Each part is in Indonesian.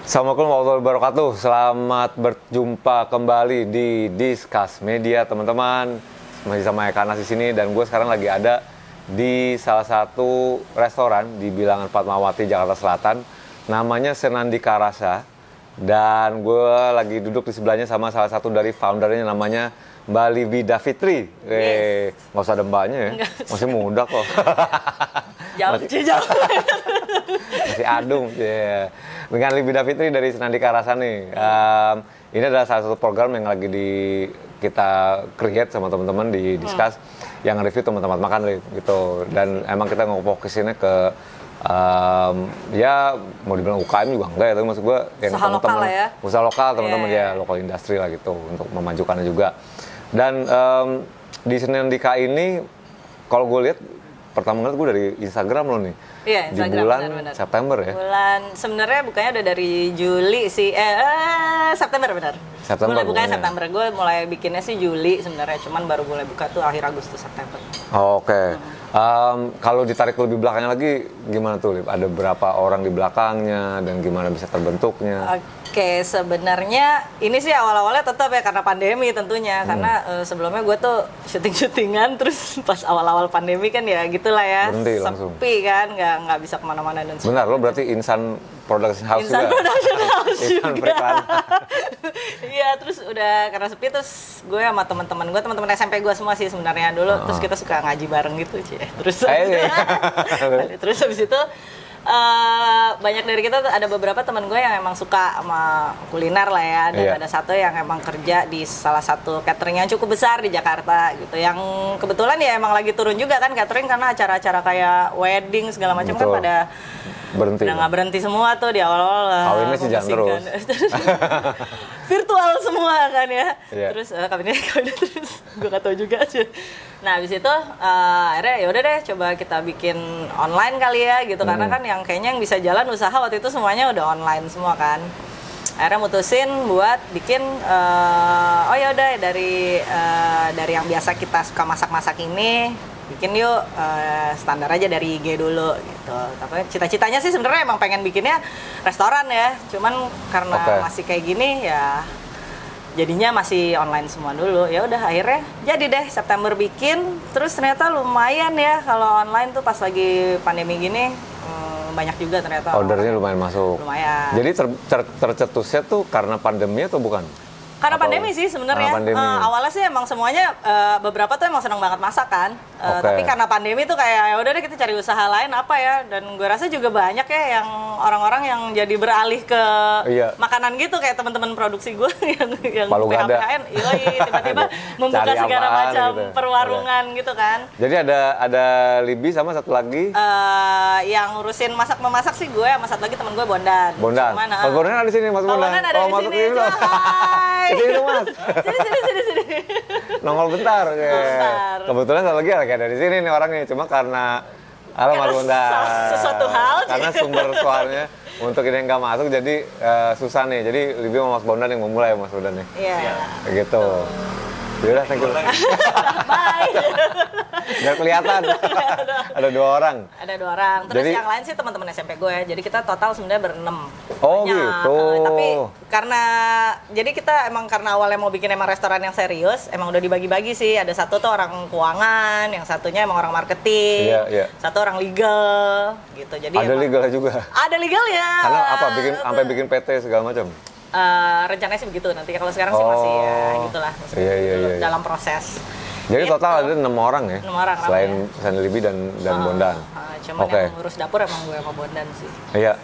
Assalamualaikum warahmatullahi wabarakatuh. Selamat berjumpa kembali di Discuss Media, teman-teman. Masih sama Eka Anas di sini dan gue sekarang lagi ada di salah satu restoran di Bilangan Fatmawati, Jakarta Selatan. Namanya Senandika Rasa. Dan gue lagi duduk di sebelahnya sama salah satu dari foundernya, namanya Mbak Libida Fitri. Nggak usah ada mbaknya ya, masih muda kok. Jauh. Masih adung. Yeah. Dengan Libida Fitri dari Senandika Rasa nih. Ini adalah salah satu program yang lagi kita create sama teman-teman di Discuss, yang review teman-teman makan gitu. Dan emang kita ngefokusinnya ke ya mau dibilang UKM juga enggak ya, tapi maksud gue yang usaha teman-teman lokal ya? usaha lokal, teman-teman Yeah. ya lokal industri lah gitu, untuk memajukannya juga. Dan di Senandika ini kalau gue lihat pertama kali gue dari Instagram lo nih. Iya, di Instagram, bulan benar. September ya. Bulan sebenarnya bukanya udah dari Juli sih. September benar. September Mulai bukanya bukanya. September. Gue mulai bikinnya sih Juli sebenarnya, cuman baru mulai buka tuh akhir Agustus September. Oke. Kalau ditarik lebih belakangnya lagi, gimana tuh, Lip? Ada berapa orang di belakangnya dan gimana bisa terbentuknya? Oke, sebenarnya ini sih awal-awalnya tetap ya karena pandemi tentunya. Karena sebelumnya gue tuh syuting-syutingan, terus pas awal-awal pandemi kan ya gitulah ya. Berhenti langsung. Sepi kan, nggak bisa kemana-mana dan sebagainya. Benar, lo berarti Insan Production House Insan juga? Production House Insan juga. Periklanan. Iya, terus udah karena sepi, terus gue sama teman-teman SMP gue semua sih sebenarnya dulu. Terus kita suka ngaji bareng gitu, Cie. Terus habis itu banyak dari kita tuh ada beberapa teman gue yang emang suka sama kuliner lah ya, dan ada satu yang emang kerja di salah satu catering yang cukup besar di Jakarta gitu, yang kebetulan ya emang lagi turun juga kan catering, karena acara-acara kayak wedding segala macam kan pada berhenti. udah nggak berhenti semua tuh di awal-awal. Kawinnya sih jangan terus. Virtual semua kan ya. Iya. Terus kawinnya terus gue nggak tahu juga sih. Nah habis itu akhirnya ya udah deh coba kita bikin online kali ya gitu, karena kan yang kayaknya yang bisa jalan usaha waktu itu semuanya udah online semua kan. Akhirnya mutusin buat bikin oh ya udah dari yang biasa kita suka masak-masak ini bikin yuk standar aja dari IG dulu gitu. Tapi cita-citanya sih sebenarnya emang pengen bikinnya restoran ya, cuman karena masih kayak gini ya jadinya masih online semua dulu. Ya udah akhirnya jadi deh September bikin, terus ternyata lumayan ya kalau online tuh pas lagi pandemi gini, banyak juga ternyata. Ordernya lumayan masuk. Lumayan. Jadi tercetusnya tuh karena pandemi atau bukan? Karena pandemi sih sebenarnya. Awalnya sih emang semuanya beberapa tuh emang seneng banget masak kan. Tapi karena pandemi tuh kayak ya udah deh kita cari usaha lain apa ya. Dan gue rasa juga banyak ya yang orang-orang yang jadi beralih ke makanan gitu, kayak teman-teman produksi gue yang PHPHN, tiba-tiba membuka segala macam gitu, perwarungan gitu kan. Jadi ada Libi sama satu lagi. Yang ngurusin masak-memasak sih gue, sama satu lagi teman gue Bondan. Bondan. Kalau Bondan ada di sini, Mas Bondan. Bondan ada di sini. Hai. Sini dong, Mas. Sini. Nongol bentar. Kebetulan satu lagi ada di sini nih orangnya, cuma karena Mas Bondan. Sesuatu hal. Karena sumber suaranya untuk ini yang nggak masuk, jadi susah nih. Jadi lebih sama Mas Bondan yang memulai, Mas Bondan nih. Iya. Gitu. Yaudah, thank you. Bye. Biar kelihatan. Ada 2 orang. Ada 2 orang. Terus Jadi, yang lain sih teman-teman SMP gue. Jadi kita total sebenarnya berenam. Oh banyak. Gitu. Tapi jadi kita emang karena awalnya mau bikin emang restoran yang serius, emang udah dibagi-bagi sih. Ada satu tuh orang keuangan, yang satunya emang orang marketing, satu orang legal gitu. Jadi ada legalnya juga. Ada legalnya. Karena apa? Sampai bikin PT segala macam. Rencananya sih begitu nanti. Kalau sekarang sih masih ya gitulah. Iya. Dalam proses. Jadi gitu. total ada 6 orang ya? 6 orang. Selain Sandi Libi dan Bondan. Cuman yang ngurus dapur emang gue sama Bondan sih. Iya.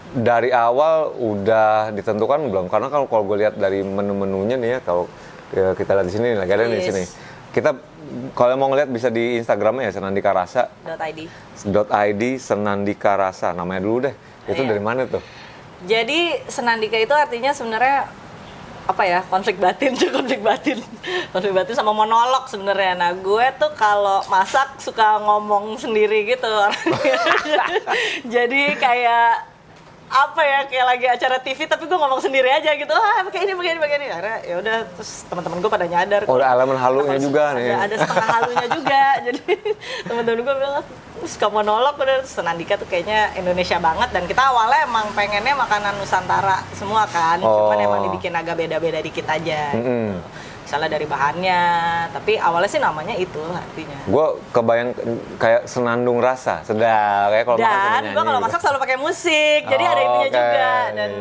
Dari awal udah ditentukan belum? Karena kalau gue lihat dari menu-menunya nih ya, kalau kita lihat di sini lagi ada di sini. Kita kalau mau ngeliat bisa di Instagramnya ya, Senandika Rasa. .id Senandika Rasa. Namanya dulu deh. Itu dari mana tuh? Jadi Senandika itu artinya sebenarnya apa ya, konflik batin sama monolog sebenarnya. Nah gue tuh kalau masak suka ngomong sendiri gitu orangnya. Jadi kayak apa ya, kayak lagi acara TV tapi gue ngomong sendiri aja gitu, pakai ini. Akhirnya ya udah, terus teman-teman gue pada nyadar. Oh, ada elemen halunya juga nih. Ada setengah halunya juga. Jadi teman-teman gue bilang, suka monolog, udah Senandika tuh kayaknya Indonesia banget, dan kita awalnya emang pengennya makanan Nusantara semua kan, cuman emang dibikin agak beda-beda dikit aja. Gitu. Misalnya dari bahannya, tapi awalnya sih namanya itu artinya. Gue kebayang kayak senandung rasa, sedap kayak kalau makan sama nyanyi. Dan gue kalau masak selalu pakai musik, jadi ada itunya juga. Dan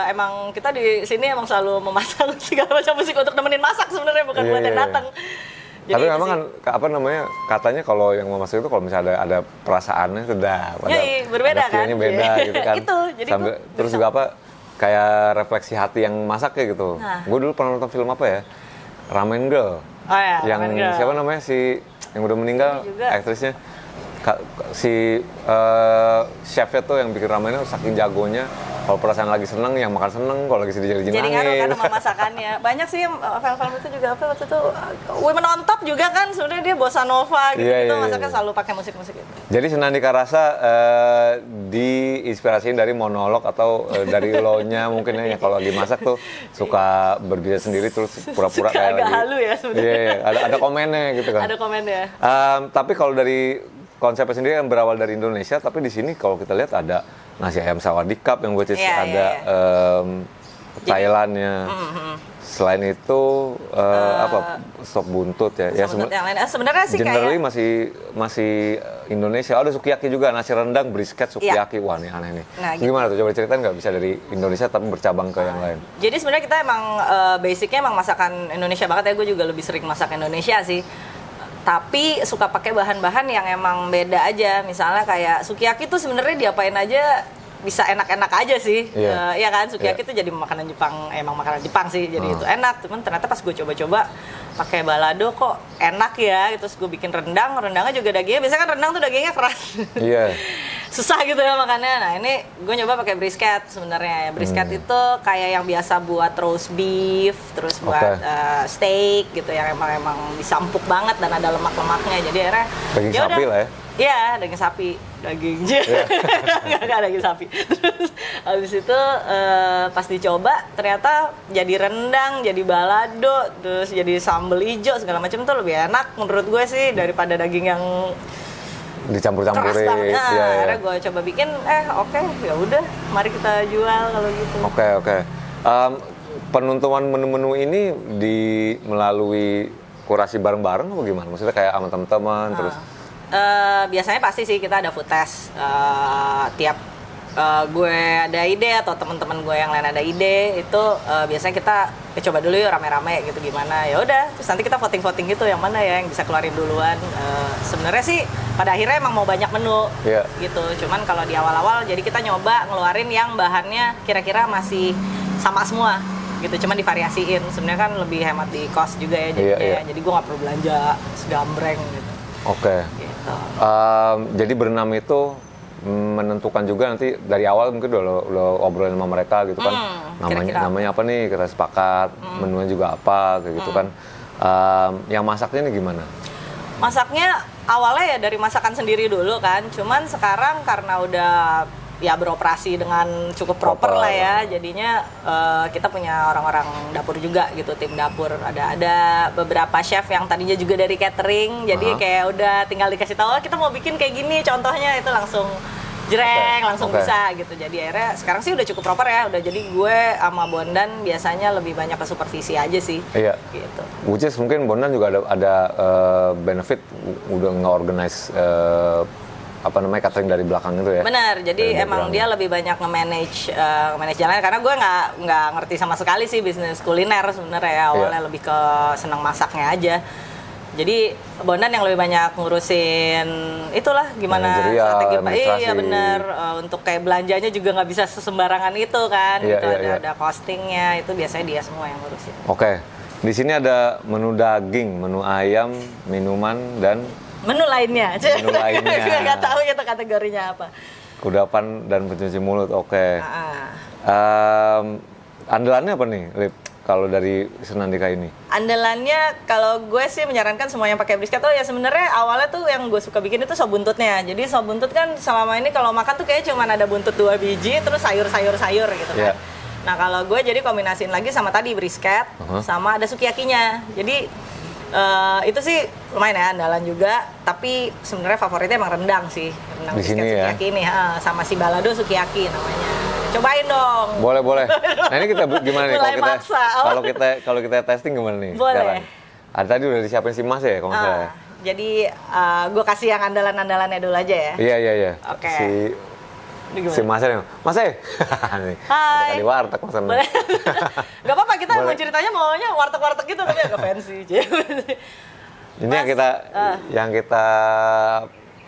emang kita di sini emang selalu memasang segala macam musik untuk nemenin masak sebenarnya, bukan buat yang datang. Tapi memang kan apa namanya, katanya kalau yang mau masak itu kalau misalnya ada perasaannya sedap. Iya, berbeda kan? Beda gitu kan. Itu, jadi sambil, terus juga apa kayak refleksi hati yang masak kayak gitu. Nah. Gue dulu pernah nonton film apa ya? Ramen Girl. Oh ya, yang Ramen Girl. siapa namanya si yang udah meninggal, aktrisnya. Si chefnya tuh yang bikin ramennya saking jagonya, kalau perasaan lagi seneng yang makan seneng, kalau lagi sedih jadi Jadi ngaruh kan nangis. sama masakannya. Banyak sih film-film itu juga apa waktu itu, Women on Top juga kan sebenarnya dia bossa nova gitu, masaknya selalu pakai musik-musik itu. Jadi Senandika Rasa diinspirasiin dari monolog atau dari lo-nya mungkin ya, kalau lagi masak tuh suka berbicara sendiri terus pura-pura Suka kayak agak lagi. halu ya sebenarnya. Iya, ada komennya gitu kan. Ada komennya. Tapi kalau dari konsepnya sendiri yang berawal dari Indonesia, tapi di sini kalau kita lihat ada nasi ayam sawadikap yang which is ada Thailandnya. Selain itu apa sop buntut ya? Ya sebenarnya sih generally kayak masih Indonesia. Ada sukiyaki juga, nasi rendang, brisket, sukiyaki. Wah, ini aneh nih. Nah, gitu. Gimana tuh? Coba ceritain nggak bisa dari Indonesia tapi bercabang ke yang lain. Jadi sebenarnya kita emang basicnya emang masakan Indonesia banget ya. Gue juga lebih sering masak Indonesia sih. Tapi suka pakai bahan-bahan yang emang beda aja. Misalnya kayak sukiyaki tuh sebenarnya diapain aja bisa enak-enak aja sih. Iya kan, sukiyaki tuh jadi makanan Jepang, emang makanan Jepang sih. Jadi itu enak. Cuman ternyata pas gue coba-coba pakai balado kok enak ya. Terus gue bikin rendangnya juga dagingnya. Biasanya kan rendang tuh dagingnya keras. Iya. Susah gitu ya makannya. Nah ini gue nyoba pakai brisket sebenarnya. Brisket itu kayak yang biasa buat roast beef, terus buat steak gitu, yang emang bisa empuk banget dan ada lemak-lemaknya. Jadi akhirnya daging sapi lah ya. Iya, daging sapi, nggak daging sapi. Terus habis itu pas dicoba ternyata jadi rendang, jadi balado, terus jadi sambal hijau segala macam tuh lebih enak menurut gue sih daripada daging yang dicampur-campurin. Iya. Akhirnya gue coba bikin, oke, ya udah, mari kita jual kalau gitu. Oke. Penentuan menu-menu ini melalui kurasi bareng-bareng apa gimana? Maksudnya kayak sama teman-teman terus? Biasanya pasti sih kita ada food test. Tiap gue ada ide atau teman-teman gue yang lain ada ide, itu biasanya kita coba dulu yuk rame-rame gitu gimana. Ya udah, terus nanti kita voting-voting gitu yang mana ya yang bisa keluarin duluan. Sebenarnya sih pada akhirnya emang mau banyak menu gitu. Cuman kalau di awal-awal jadi kita nyoba ngeluarin yang bahannya kira-kira masih sama semua gitu, cuman divariasiin. Sebenarnya kan lebih hemat di cost juga ya jadinya. Jadi gue nggak perlu belanja segambreng gitu. Oke. Gitu. Jadi berenam itu menentukan juga nanti dari awal mungkin udah obrolin sama mereka gitu kan, namanya apa nih, kita sepakat, menunya juga apa kayak gitu kan. Yang masaknya ini gimana? Masaknya awalnya ya dari masakan sendiri dulu kan, cuman sekarang karena udah ya beroperasi dengan cukup proper lah ya, jadinya kita punya orang-orang dapur juga gitu, tim dapur. Ada beberapa chef yang tadinya juga dari catering, jadi kayak udah tinggal dikasih tahu, kita mau bikin kayak gini contohnya, itu langsung jreng, langsung bisa gitu. Jadi akhirnya sekarang sih udah cukup proper ya, udah. Jadi gue sama Bondan biasanya lebih banyak ke supervisi aja sih. Iya. Gitu. Which is mungkin Bondan juga ada benefit udah nge-organize apa namanya catering dari belakang itu ya. Benar, jadi emang dia lebih banyak nge-manage jalan, karena gue nggak ngerti sama sekali sih bisnis kuliner sebenarnya ya. Awalnya lebih ke senang masaknya aja. Jadi Bondan yang lebih banyak ngurusin itulah gimana strategi. Iya benar, untuk kayak belanjanya juga nggak bisa sesembarangan itu kan. Gitu, ada costingnya, itu biasanya dia semua yang ngurusin. Oke. Di sini ada menu daging, menu ayam, minuman, dan menu lainnya. Menu lainnya. Nggak tahu itu kategorinya apa. Kudapan dan pencuci mulut. Oke. Andalannya apa nih, Lip? kalau dari Senandika ini? Andalannya kalau gue sih menyarankan semua yang pakai brisket tuh ya sebenarnya awalnya tuh yang gue suka bikin itu sop buntutnya. Jadi sop buntut kan selama ini kalau makan tuh kayaknya cuma ada buntut 2 biji terus sayur gitu kan. Yeah. Nah kalau gue jadi kombinasiin lagi sama tadi brisket sama ada sukiyakinya. Jadi itu sih lumayan ya andalan juga. Tapi sebenarnya favoritnya emang rendang sih. Rendang Di brisket sini ya? sukiyaki ini sama si balado sukiyaki namanya. Cobain dong. Boleh. Nah ini kita gimana nih Mulai maksa. kalau kita testing gimana nih? Boleh. Sekarang? Tadi udah disiapin si Mas ya kalau nggak salah. Jadi gue kasih yang andalan-andalannya dulu aja ya. Iya. Oke. Si Mas nih. Mas nih. Hai. Di warteg Mas. Boleh. Gak apa-apa kita Boleh. mau ceritanya maunya warteg-warteg gitu tapi agak fancy. Ini yang kita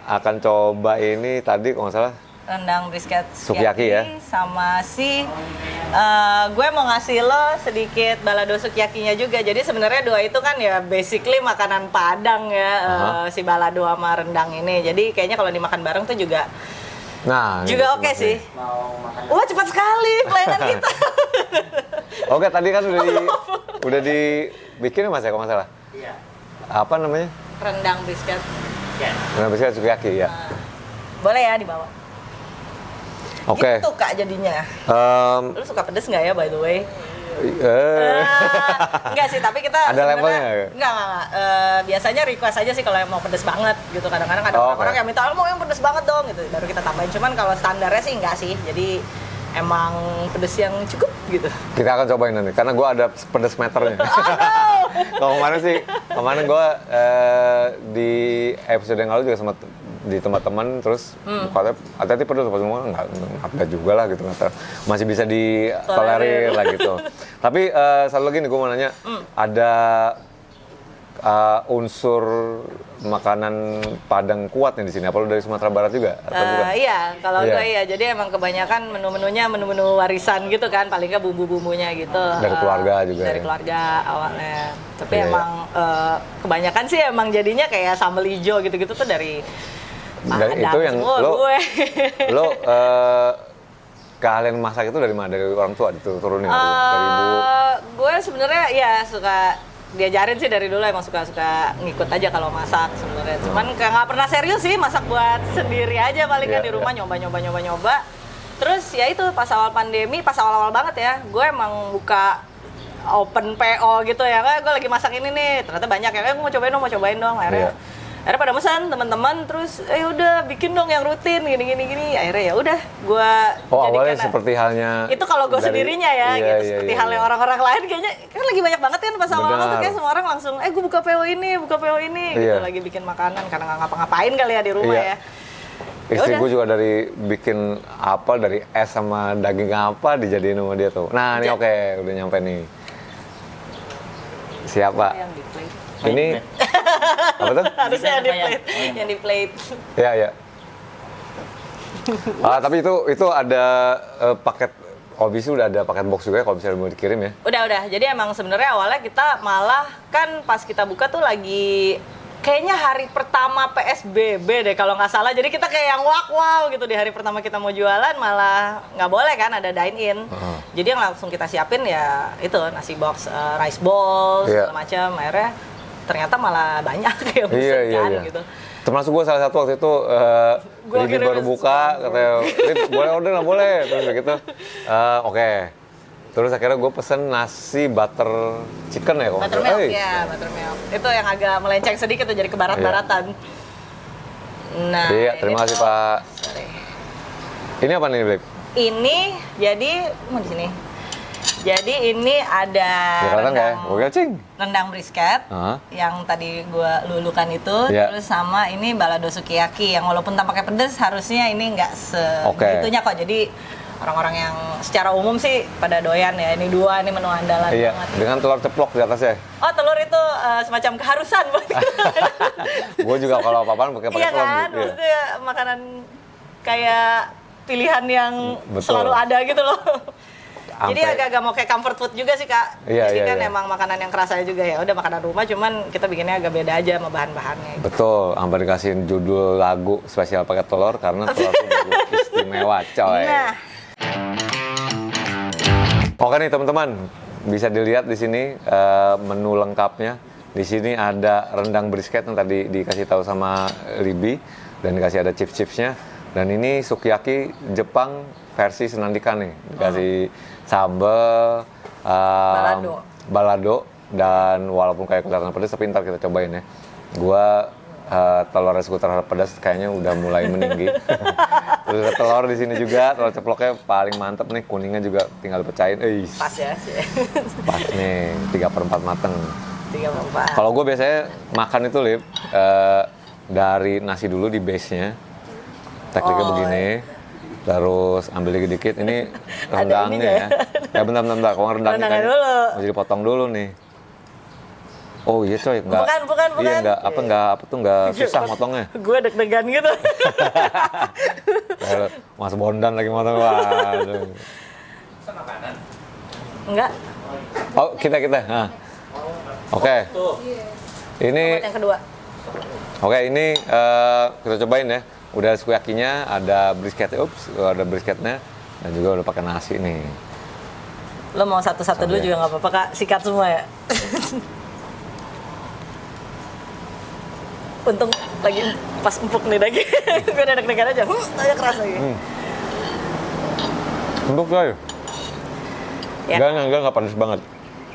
akan coba ini tadi kalau nggak salah Rendang brisket Sukiyaki ya? sama si gue mau ngasih lo sedikit balado sukiyakinya juga. Jadi sebenarnya dua itu kan ya basically makanan Padang ya, si balado sama rendang ini. Jadi kayaknya kalau dimakan bareng tuh juga juga oke sih. Wah cepat sekali pelayanan kita. Oke, tadi kan udah dibikin ya Mas ya kalau nggak salah? Iya. Apa namanya? Rendang brisket. Rendang brisket sukiyaki ya. Boleh ya dibawa. Oke. Gitu Kak jadinya. Lu suka pedes nggak ya by the way? Enggak sih, tapi kita Ada levelnya? Enggak. Biasanya request aja sih kalau yang mau pedes banget gitu. Kadang-kadang ada orang-orang yang minta, mau yang pedes banget dong gitu. Baru kita tambahin. Cuman kalau standarnya sih enggak sih. Jadi emang pedes yang cukup gitu. Kita akan cobain nanti, karena gue ada pedes meternya. Kalau kemarin gue di episode yang lalu juga sempat di tempat teman terus katanya hati-hati pedes pas semua nggak juga lah gitu masih bisa ditolerir lah gitu. Tapi satu lagi nih gue mau nanya, ada unsur makanan Padang kuat nih di sini, apa lu dari Sumatera Barat juga atau bukan? Iya, kalau gue iya. Jadi emang kebanyakan menu-menunya menu-menu warisan gitu kan, paling nggak bumbu-bumbunya gitu. Dari keluarga juga. Dari ya? keluarga awalnya. Tapi Iya, emang kebanyakan sih emang jadinya kayak sambal hijau gitu-gitu tuh dari Padang itu yang gue. lo keahlian masak itu dari mana? Dari orang tua diturunin dari ibu? Gue sebenarnya ya suka diajarin sih dari dulu, emang suka ngikut aja kalau masak sebenarnya. Cuman nggak pernah serius sih masak buat sendiri aja, paling kan di rumah nyoba. Terus ya itu pas awal pandemi, pas awal-awal banget ya, gue emang buka open PO gitu ya, gue lagi masak ini nih, ternyata banyak ya, gue mau cobain dong. Akhirnya pada pesan teman-teman, terus udah bikin dong yang rutin gini. Akhirnya ya udah gue awalnya seperti halnya itu kalau gue sendirinya ya, gitu. Seperti halnya orang-orang lain kayaknya kan lagi banyak banget kan pas awal-awal tuh kayak semua orang langsung gue buka PO ini gitu, lagi bikin makanan karena nggak ngapa-ngapain kali ya di rumah ya. Istri gue juga dari bikin apa dari es sama daging apa dijadiin sama dia tuh. Nah ini oke, udah nyampe nih. Siapa? Yang di plate. Ini apa tuh? Harusnya yang di plate. Ya. Tapi itu ada paket, obviously udah ada paket box juga ya kalau misalnya mau dikirim ya? Udah. Jadi emang sebenarnya awalnya kita malah kan pas kita buka tuh lagi kayaknya hari pertama PSBB deh kalau nggak salah. Jadi kita kayak yang wow gitu, di hari pertama kita mau jualan malah nggak boleh kan ada dine in. Jadi yang langsung kita siapin ya itu nasi box, rice bowl segala macam. Akhirnya ternyata malah banyak yang pesen kan gitu. Termasuk gue salah satu waktu itu Lidi baru buka, katanya boleh order nggak boleh, terus begitu oke. Terus akhirnya gue pesen nasi butter chicken ya kalau buttermilk ya, buttermilk. Itu yang agak melenceng sedikit tuh jadi ke barat-baratan. Nah, terima kasih Pak. Sorry. Ini apa nih, Blake? Ini jadi mau di sini. Jadi ini ada rendang brisket yang tadi gue lulukan itu, terus sama ini balado sukiyaki yang walaupun tanpa pakai pedes harusnya ini nggak segitunya kok. Jadi orang-orang yang secara umum sih pada doyan ya. Ini dua, ini menu andalan banget. Dengan telur ceplok di atasnya. Oh, telur itu semacam keharusan buat gue juga kalau apa-apaan pakai telur. Iya kan, maksudnya makanan kayak pilihan yang selalu ada gitu loh. Jadi agak-agak mau kayak comfort food juga sih Kak. Jadi kan emang makanan yang kerasa juga ya. Udah makanan rumah, cuman kita bikinnya agak beda aja sama bahan-bahannya. Gitu. Betul, hampir dikasihin judul lagu spesial pakai telur karena telur itu istimewa coy. Oke nih teman-teman, bisa dilihat di sini menu lengkapnya. Di sini ada rendang brisket yang tadi dikasih tahu sama Libby dan dikasih ada chips-chipsnya. Dan ini sukiyaki Jepang versi Senandika nih, dikasih sambal, balado, dan walaupun kayak kelihatan pedas, tapi ntar kita cobain ya. Gua telur resiko terhadap pedas kayaknya udah mulai meninggi. Terus ada telur di sini juga, telur ceploknya paling mantep nih, kuningnya juga tinggal pecahin. Pas ya. Pas nih, 3/4 mateng. 3/4. Kalau gue biasanya makan itu Lip, dari nasi dulu di base-nya. Tekniknya begini, terus ambil dikit-dikit. Ini rendangnya ya. Bentar. Kalau rendangnya kan mesti dipotong dulu nih. Oh iya coy, enggak. Bukan. Iya enggak susah motongnya. Gue deg-degan gitu. Mas Bondan lagi motong. Waduh. Enggak. Oh, kita. Nah. Oke. Ini Yang kedua. Oke, ini kita cobain ya. Udah sukiyakinya, ada brisketnya, ada brisketnya, dan juga udah pakai nasi nih. Lo mau satu-satu dulu juga nggak apa-apa Kak, sikat semua ya. Untung lagi pas empuk nih daging. Gue udah deg-degan aja, aja keras lagi. Empuk coy. Ya. Enggak pedas banget.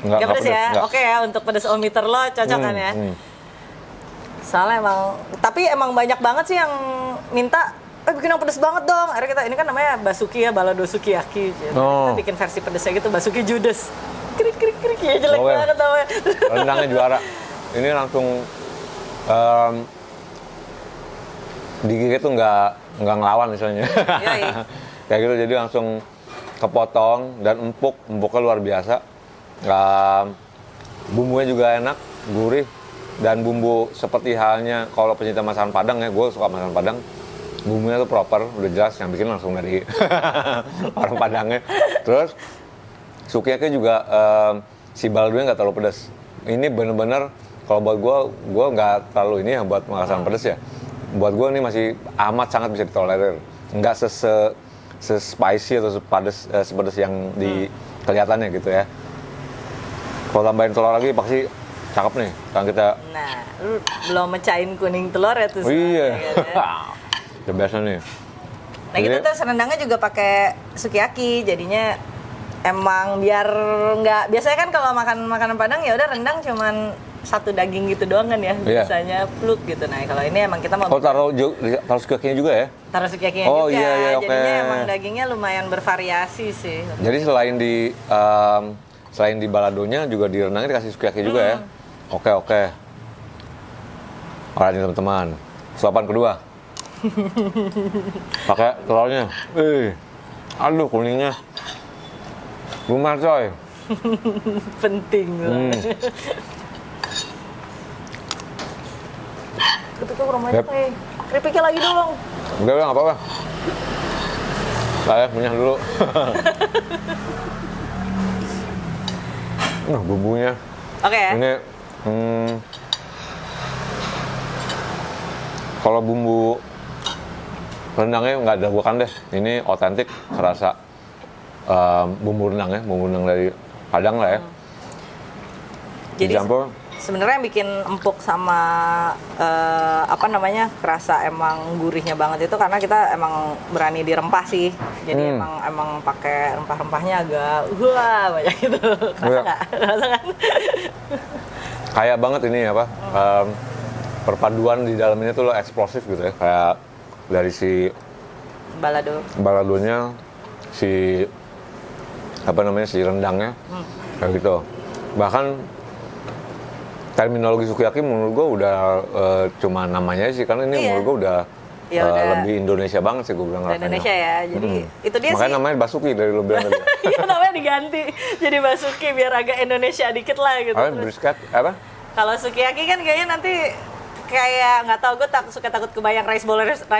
Enggak pedas ya? Enggak. Oke ya, untuk pedas ometer lo cocok kan ya? Soalnya emang banyak banget sih yang minta, bikin yang pedas banget dong. Akhirnya kita, ini kan namanya basuki ya, balado sukiyaki. Kita bikin versi pedasnya gitu, basuki judes. Krik ya, jelek banget namanya. Rendangnya juara. Ini langsung digigit tuh nggak ngelawan misalnya. Kayak gitu, jadi langsung kepotong dan empuknya luar biasa. Bumbunya juga enak, gurih. Dan bumbu seperti halnya kalau pencinta masakan Padang ya, gue suka masakan Padang, bumbunya tuh proper, udah jelas, yang bikin langsung dari orang Padangnya. Terus sukiyaki juga si baldonya nggak terlalu pedas. Ini bener-bener kalau buat gue nggak terlalu ini ya buat masakan pedas ya. Buat gue ini masih amat sangat bisa ditolerir, nggak spicy atau sepedas yang di kelihatannya gitu ya. Kalau tambahin telur lagi pasti cakep nih, kan kita. Nah, lu belum mecahin kuning telur ya tuh. Oh iya. Udah biasa nih. Nah gitu tuh rendangnya juga pakai sukiyaki, jadinya emang biar nggak, biasanya kan kalau makan makanan Padang ya udah rendang cuman satu daging gitu doang kan ya, biasanya pluk gitu. Nah kalau ini emang kita mau taruh sukiyakinya juga ya? Taruh sukiyakinya juga, iya, jadinya emang dagingnya lumayan bervariasi sih. Jadi selain di baladonya juga di rendangnya dikasih sukiyaki juga ya? Oke. Alright nih teman-teman, suapan kedua. Pakai telurnya. Aduh kuningnya. Lumayan coy. Penting banget. Ketika rumahnya keripiknya lagi dong. Udah nggak apa-apa. Saya punya dulu. Nah bumbunya. Oke. Ini kalau bumbu rendangnya nggak diragukan deh. Ini otentik, kerasa bumbu rendang dari Padang lah ya. Jadi dicampur. Sebenarnya yang bikin empuk sama kerasa emang gurihnya banget itu karena kita emang berani dirempah sih. Jadi emang pakai rempah-rempahnya agak banyak gitu. Kerasa nggak? Kerasa kan? Kayak banget ini perpaduan di dalamnya tuh lo eksplosif gitu ya. Kayak dari si baladonya, si si rendangnya, kayak gitu. Bahkan terminologi sukiyaki menurut gue udah cuma namanya sih, karena ini menurut gue udah lebih Indonesia banget sih gue bilang rasanya. Indonesia ya, jadi itu dia. Makanya sih. namanya basuki dari lo bilang tadi. Iya namanya diganti jadi basuki biar agak Indonesia dikit lah gitu. Brisket apa? Kalau sukiyaki kan kayaknya nanti kayak nggak tahu, gue takut kebayang rice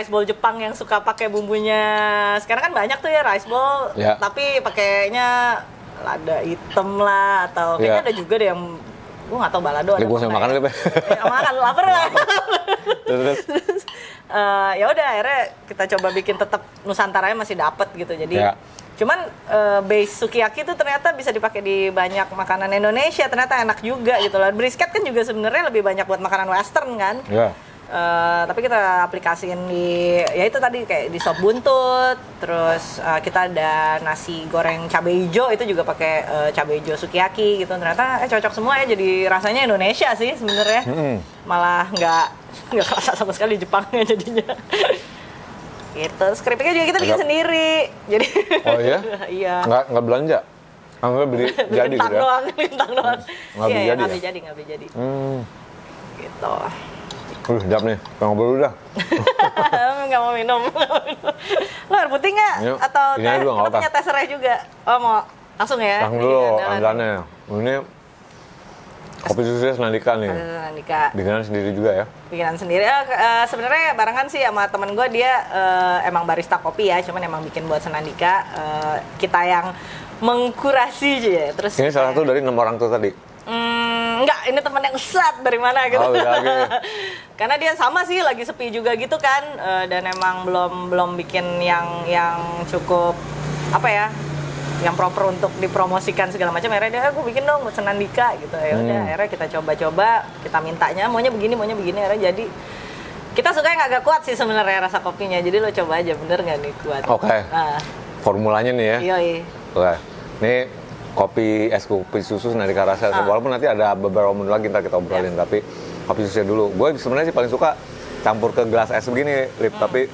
bowl Jepang yang suka pakai bumbunya. Sekarang kan banyak tuh ya rice bowl, tapi pakainya lada hitam lah atau kayaknya ada juga deh yang gue nggak tahu balado. Gue mau makan deh. Makan lapar lah. Terus ya udah akhirnya kita coba bikin tetap nusantaranya masih dapet gitu. Jadi Cuman base sukiyaki itu ternyata bisa dipakai di banyak makanan Indonesia, ternyata enak juga gitu loh. Brisket kan juga sebenarnya lebih banyak buat makanan western kan. Iya. Tapi kita aplikasiin di, ya itu tadi kayak di sop buntut, terus kita ada nasi goreng cabai hijau itu juga pakai cabai hijau sukiyaki gitu. Ternyata cocok semua ya, jadi rasanya Indonesia sih sebenarnya. Malah nggak kerasa sama sekali Jepangnya jadinya. Gitu. Terus keripiknya juga kita bikin sendiri. Jadi Oh iya? iya. Nggak belanja? Nggak beli jadi gitu ya? Bintang doang. Nggak beli jadi nggak ya? beli jadi. Gitu. Sedap nih, pengen ngobrol udah. Nggak mau minum. Lo air putih nggak? Ini- Atau ini aja dulu, nggak apa-apa. punya teh serai juga? Oh mau langsung ya? Langsung dulu Bikin andalan. andalannya. Ini kopi susunya Senandika nih. Andika. Bikinan sendiri juga ya? Bikinan sendiri. Sebenarnya barengan sih sama temen gue, dia emang barista kopi ya, cuman emang bikin buat Senandika. Kita yang mengkurasi aja ya. Terus Ini salah satu dari 6 orang tuh tadi. enggak, ini temen yang set dari mana gitu. Oh, beda lagi. Karena dia sama sih lagi sepi juga gitu kan, dan emang belum bikin yang cukup apa ya, yang proper untuk dipromosikan segala macam. Akhirnya dia, aku bikin dong buat Senandika gitu. Ya udah, akhirnya kita coba-coba, kita mintanya maunya begini, akhirnya jadi. Kita suka yang agak kuat sih sebenarnya rasa kopinya. Jadi lo coba aja, bener nggak nih kuat? Oke. Nah, Formulanya nih ya. yoi. Oke. Ini es kopi susu Senandika rasa. Walaupun nanti ada beberapa menu lagi ntar kita obrolin, tapi kopi susunya dulu. Gue sebenarnya sih paling suka campur ke gelas es begini, Lip, tapi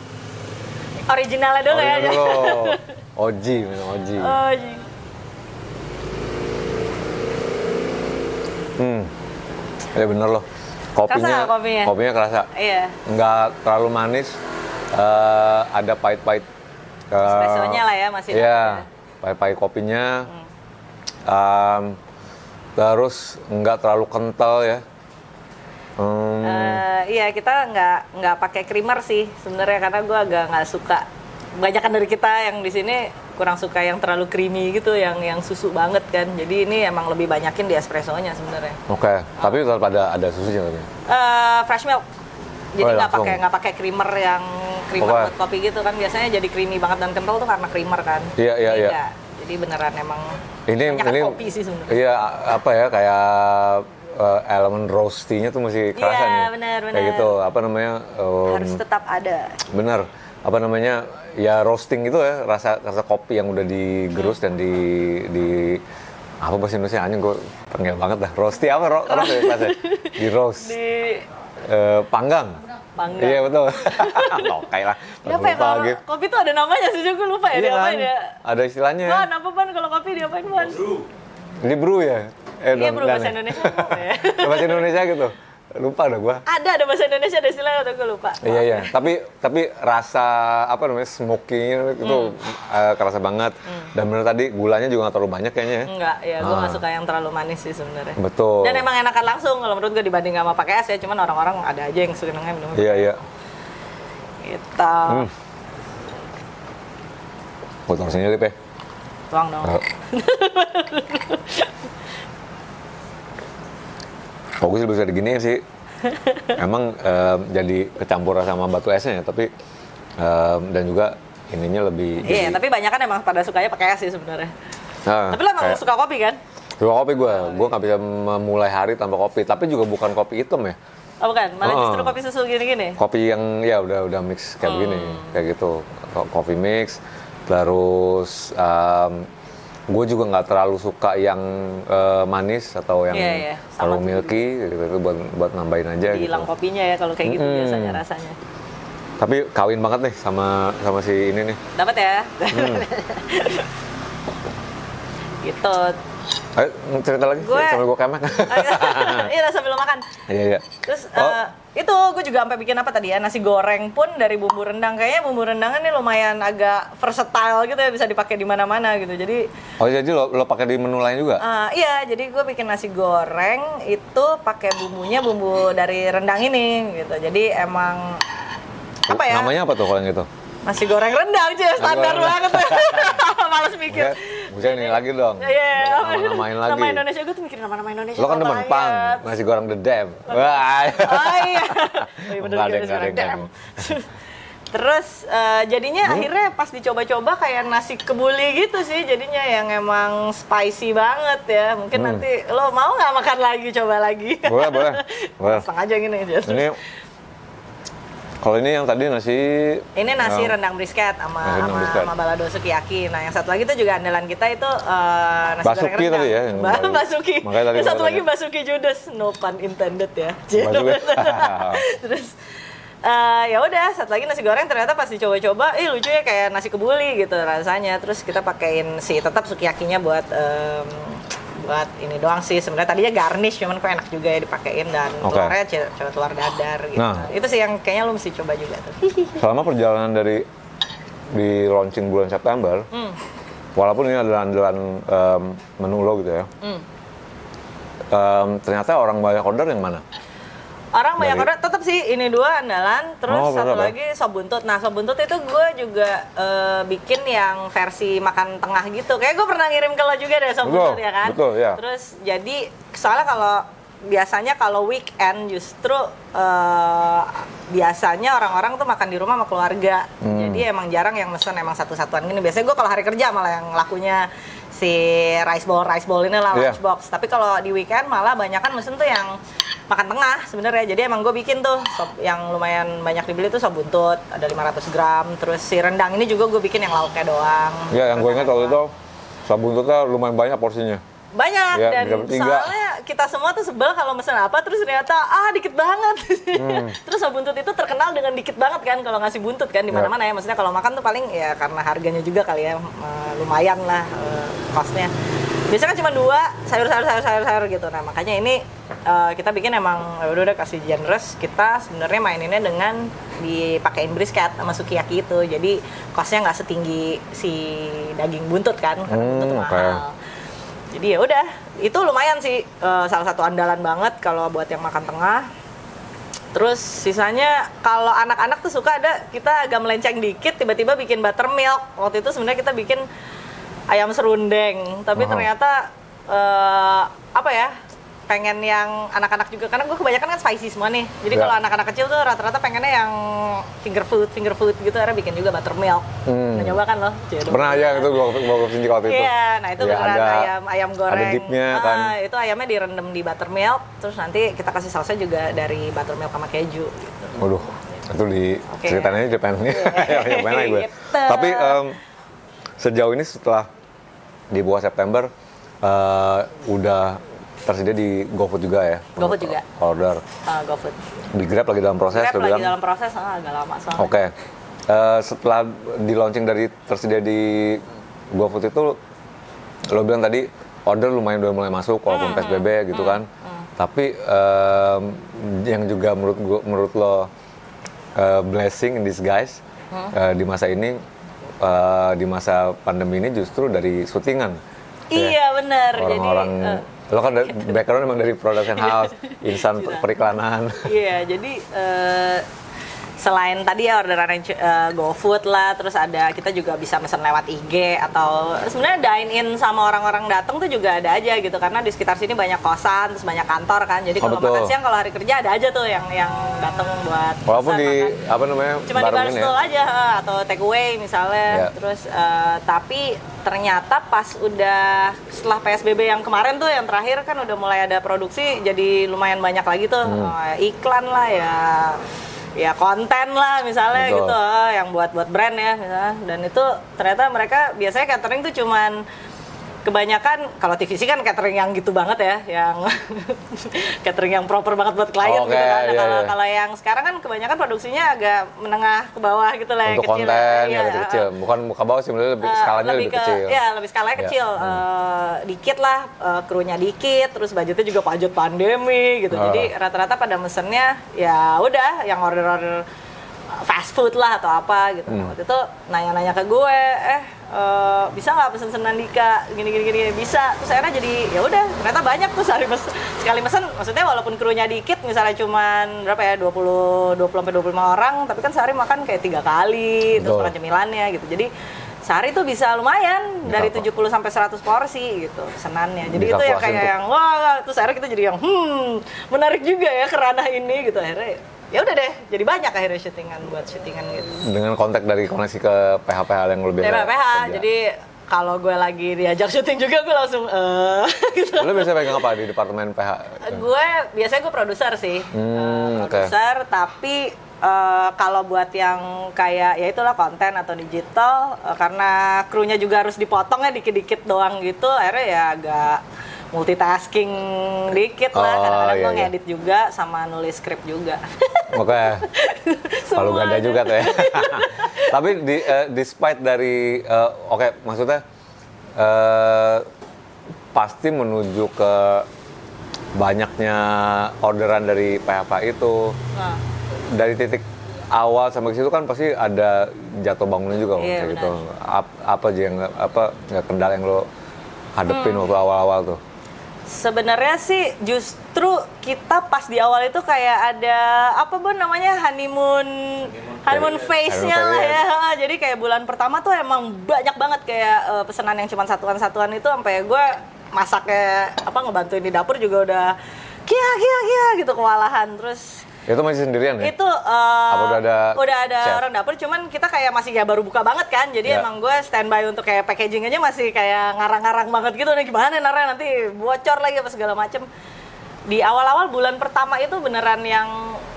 Originalnya dulu ya. original dulu. Oji, minum Oji. Oh, iya. Ya bener loh. Kerasa kopinya? Kopinya kerasa. Iya. Nggak terlalu manis. Ada pahit-pahit. Espressonya lah ya masih. Iya, pahit-pahit kopinya. Terus nggak terlalu kental ya. Iya, kita nggak pakai creamer sih sebenarnya, karena gue agak nggak suka. Kebanyakan dari kita yang di sini kurang suka yang terlalu creamy gitu, yang susu banget kan. Jadi ini emang lebih banyakin di espressonya sebenarnya. Oke, tapi tetap ada susunya tapi. Fresh milk. Jadi Oh, nggak pakai creamer yang creamer Oke. buat kopi gitu kan. Biasanya jadi creamy banget dan kental tuh karena creamer kan. Iya, iya, Jadi iya. nggak. Jadi beneran emang Ini banyakan kopi sih sebenarnya. Iya, apa ya, kayak elemen roasty-nya tuh masih kerasa Iya, nih. benar. Kayak gitu, apa namanya? Harus tetap ada. Bener, apa namanya, ya roasting gitu ya, rasa kopi yang udah digerus dan di apa bahasa Indonesia, anjing gue tengil banget dah. Roasty apa? Roast ya bahasa? Di roast. Di Panggang. panggang. Iya betul. Oke lah. Ya, apa ya, kalau kopi tuh ada namanya sih, gue lupa ya, Iya diapain kan? ya. Ada istilahnya. Ban, apa Ban kalau kopi diapain Ban? Di brew ya? Iya bro, bahasa Indonesia apa ya? Bahasa Indonesia gitu. Lupa dah gua. Ada bahasa Indonesia, ada istilahnya atau gue lupa. Iya. Tapi rasa apa namanya, smoky-nya itu kerasa banget. Dan bener tadi gulanya juga nggak terlalu banyak kayaknya ya. Enggak, ya gue nggak suka yang terlalu manis sih sebenarnya. Betul. Dan emang enakan langsung kalau menurut gue dibanding sama pakai es ya. Cuman orang-orang ada aja yang senengnya minum. Iya. Gitu. Gua taruh sini Lip ya. Tuang dong. Kok gue sih bisa diginiin sih. Emang jadi kecampur sama batu esnya ya, tapi dan juga ininya lebih. Iya, tapi banyak kan emang pada sukanya pakai es sih sebenarnya. Nah, Tapi lo emang suka kopi kan? suka kopi gue nggak bisa memulai hari tanpa kopi. Tapi juga bukan kopi hitam ya. Oh bukan, malah justru kopi susu gini-gini. Kopi yang ya udah mix kayak begini, kayak gitu. Coffee mix, terus gue juga nggak terlalu suka yang manis atau yang Iya, terlalu sama milky, gitu buat nambahin aja gitu. Hilang kopinya ya kalau kayak gitu biasanya rasanya. Tapi kawin banget nih sama si ini nih. Dapat ya? Gitu. Ayo cerita lagi sambil gue kemek. Iya, sambil makan. Iya. Terus itu gue juga sampai bikin apa tadi ya, nasi goreng pun dari bumbu rendang. Kayaknya bumbu rendangnya nih lumayan agak versatile gitu ya, bisa dipakai di mana-mana gitu. Jadi jadi lo pakai di menu lain juga? iya, jadi gue bikin nasi goreng itu pakai bumbunya bumbu dari rendang ini gitu. Jadi emang apa ya? Namanya apa tuh kalau yang itu? Nasi goreng rendang cuy, standar goreng banget. Males mikir. Bisa nih lagi dong. Iya, Namain lagi. Nama Indonesia, gue tuh mikirin nama Indonesia. Lo kan demen apa pang, ya? nasi goreng the dam. Wah. Oh iya. Oh iya bener Nggak ada, gitu, nggak ada. Terus jadinya akhirnya pas dicoba-coba kayak nasi kebuli gitu sih jadinya yang emang spicy banget ya. Mungkin nanti lo mau nggak makan lagi, coba lagi? Boleh. Langsung aja gini aja. Ini kalau ini yang tadi nasi. Ini nasi rendang brisket sama balado sukiyaki. Nah yang satu lagi tuh juga andalan kita itu nasi Basuki goreng rendang. tadi ya, yang Basuki. makanya tadi Yang satu gua lagi tanya. Basuki Judas, no pun intended ya. Basuki. Terus ya udah satu lagi nasi goreng ternyata pas dicoba-coba lucu ya kayak nasi kebuli gitu rasanya. Terus kita pakein tetap sukiyakinya buat ini doang sih sebenarnya, tadinya garnish cuman kok enak juga ya dipakein, dan telurnya coba telur dadar gitu. Nah, itu sih yang kayaknya lu mesti coba juga tuh. Selama perjalanan dari di launching bulan September, walaupun ini adalah andalan menu lo gitu ya, ternyata orang banyak order yang mana? Orang banyak order tetap sih ini dua andalan, terus satu lagi sop buntut. Nah sop buntut itu gue juga bikin yang versi makan tengah gitu. Kayak gue pernah ngirim ke lo juga deh sop buntut ya kan. Betul ya. Terus jadi soalnya biasanya kalau weekend justru biasanya orang-orang tuh makan di rumah sama keluarga. Jadi emang jarang yang mesen emang satu-satuan gini. Biasanya gue kalau hari kerja malah yang lakunya si rice bowl ini lah lunchbox. Tapi kalau di weekend malah banyak kan mesen tuh yang makan tengah sebenarnya. Jadi emang gue bikin tuh sop yang lumayan banyak dibeli tuh sop buntut ada 500 gram. Terus si rendang ini juga gue bikin yang lauknya doang. Ya yang gue ingat waktu itu sop buntutnya lumayan banyak porsinya. Banyak ya, dan soalnya kita semua tuh sebel kalau mesen apa terus ternyata dikit banget. Terus sop buntut itu terkenal dengan dikit banget kan kalau ngasih buntut kan di mana-mana ya. Maksudnya kalau makan tuh paling ya karena harganya juga kali ya lumayan lah costnya. Biasanya kan cuma 2 sayur gitu. Nah makanya ini kita bikin emang udah kasih generous. Kita sebenarnya maininnya dengan dipakein brisket sama sukiyaki itu. Jadi costnya nggak setinggi si daging buntut kan, karena buntut mahal. Jadi ya udah, itu lumayan sih salah satu andalan banget kalau buat yang makan tengah. Terus sisanya kalau anak-anak tuh suka kita agak melenceng dikit tiba-tiba bikin buttermilk. Waktu itu sebenarnya kita bikin ayam serundeng, tapi ternyata pengen yang anak-anak juga, karena gue kebanyakan kan spicy semua nih. Jadi kalau anak-anak kecil tuh rata-rata pengennya yang finger food gitu, akhirnya bikin juga buttermilk. Udah nyoba kan lo? Pernah aja itu gue kesini waktu itu. Iya, nah itu beneran ayam goreng. Ada dipnya kan. Itu ayamnya direndam di buttermilk, terus nanti kita kasih sausnya juga dari buttermilk sama keju gitu. Waduh, itu ceritanya Jepang nih. Gimana gue. Tapi sejauh ini setelah di bawah September udah tersedia di GoFood juga ya? GoFood juga. Order. GoFood. Di Grab lagi dalam proses? Grab lagi dalam proses, agak lama soalnya. Oke. Setelah di launching dari tersedia di GoFood itu, lo bilang tadi order lumayan udah mulai masuk walaupun PSBB gitu kan. Tapi yang juga menurut lo blessing in disguise di masa ini, di masa pandemi ini justru dari syutingan. Iya benar. Orang-orang lo kan background emang dari production house, insan periklanan. Iya, jadi selain tadi ya orderan GoFood lah, terus kita juga bisa pesan lewat IG atau sebenarnya dine in sama orang-orang datang tuh juga ada aja gitu, karena di sekitar sini banyak kosan, terus banyak kantor kan. Jadi kalau makan siang kalau hari kerja ada aja tuh yang datang buat walaupun makan. Cuma di barstool aja atau take away misalnya. Terus tapi ternyata pas udah setelah PSBB yang kemarin tuh yang terakhir kan udah mulai ada produksi, jadi lumayan banyak lagi tuh iklan lah ya konten lah misalnya. Betul. Gitu yang buat brand ya misalnya. Dan itu ternyata mereka biasanya catering tuh cuman kebanyakan, kalau TVC kan catering yang gitu banget ya, yang catering yang proper banget buat klien gitu kan. Kalau yang sekarang kan kebanyakan produksinya agak menengah ke bawah gitu lah. Untuk kecil, konten ya kecil, bukan ke bawah sih, skalanya lebih kecil. Ya lebih skalanya kecil, dikit lah, krunya dikit, terus budgetnya juga budget pandemi gitu. Jadi rata-rata pada mesennya ya udah yang order fast food lah atau apa gitu. Waktu itu nanya-nanya ke gue, bisa nggak pesen Nandika gini bisa. Terus akhirnya jadi ya udah, ternyata banyak tuh sekali mesen, maksudnya walaupun krunya dikit, misalnya cuman berapa ya 20 sampai 25 orang, tapi kan sehari makan kayak 3 kali. Terus makan cemilannya gitu. Jadi sehari tuh bisa lumayan dari 70 sampai 100 porsi gitu pesenannya. Jadi itu yang kayak yang wah, terus akhirnya kita jadi yang menarik juga ya ke ranah ini gitu. Akhirnya ya udah deh, jadi banyak akhirnya syutingan gitu. Dengan kontak dari koneksi ke PH-PH yang lebih Dari PH, jadi kalau gue lagi diajak syuting juga gue langsung gitu. Lu biasanya pegang apa di departemen PH? Biasanya gue produser sih, Oke. produser. Tapi kalau buat yang kayak ya itulah konten atau digital, karena krunya juga harus dipotong ya dikit-dikit doang gitu, akhirnya ya agak multitasking dikit lah. Kadang-kadang gue ngedit juga sama nulis skrip juga. Oke. Palu gada juga tuh ya. Tapi despite dari oke, maksudnya pasti menuju ke banyaknya orderan dari PH itu. Nah, Dari titik awal sampai ke situ kan pasti ada jatuh bangunnya juga Iya, kayak gitu. Apa aja yang nggak kendala yang lo hadepin waktu awal-awal tuh? sebenarnya sih justru kita pas di awal itu kayak ada apa namanya honeymoon phase-nya lah ya. Jadi kayak bulan pertama tuh emang banyak banget kayak pesanan yang cuma satuan-satuan itu, sampai gue masaknya ngebantuin di dapur juga udah kia gitu kewalahan. Terus Itu masih sendirian ya? itu Apa udah ada chef? orang dapur, cuman kita kayak masih ya baru buka banget kan, jadi Ya. emang gue standby untuk kayak packaging aja masih kayak ngarang-ngarang banget gitu nih, gimana naranya nanti bocor lagi apa segala macem. Di awal-awal bulan pertama itu beneran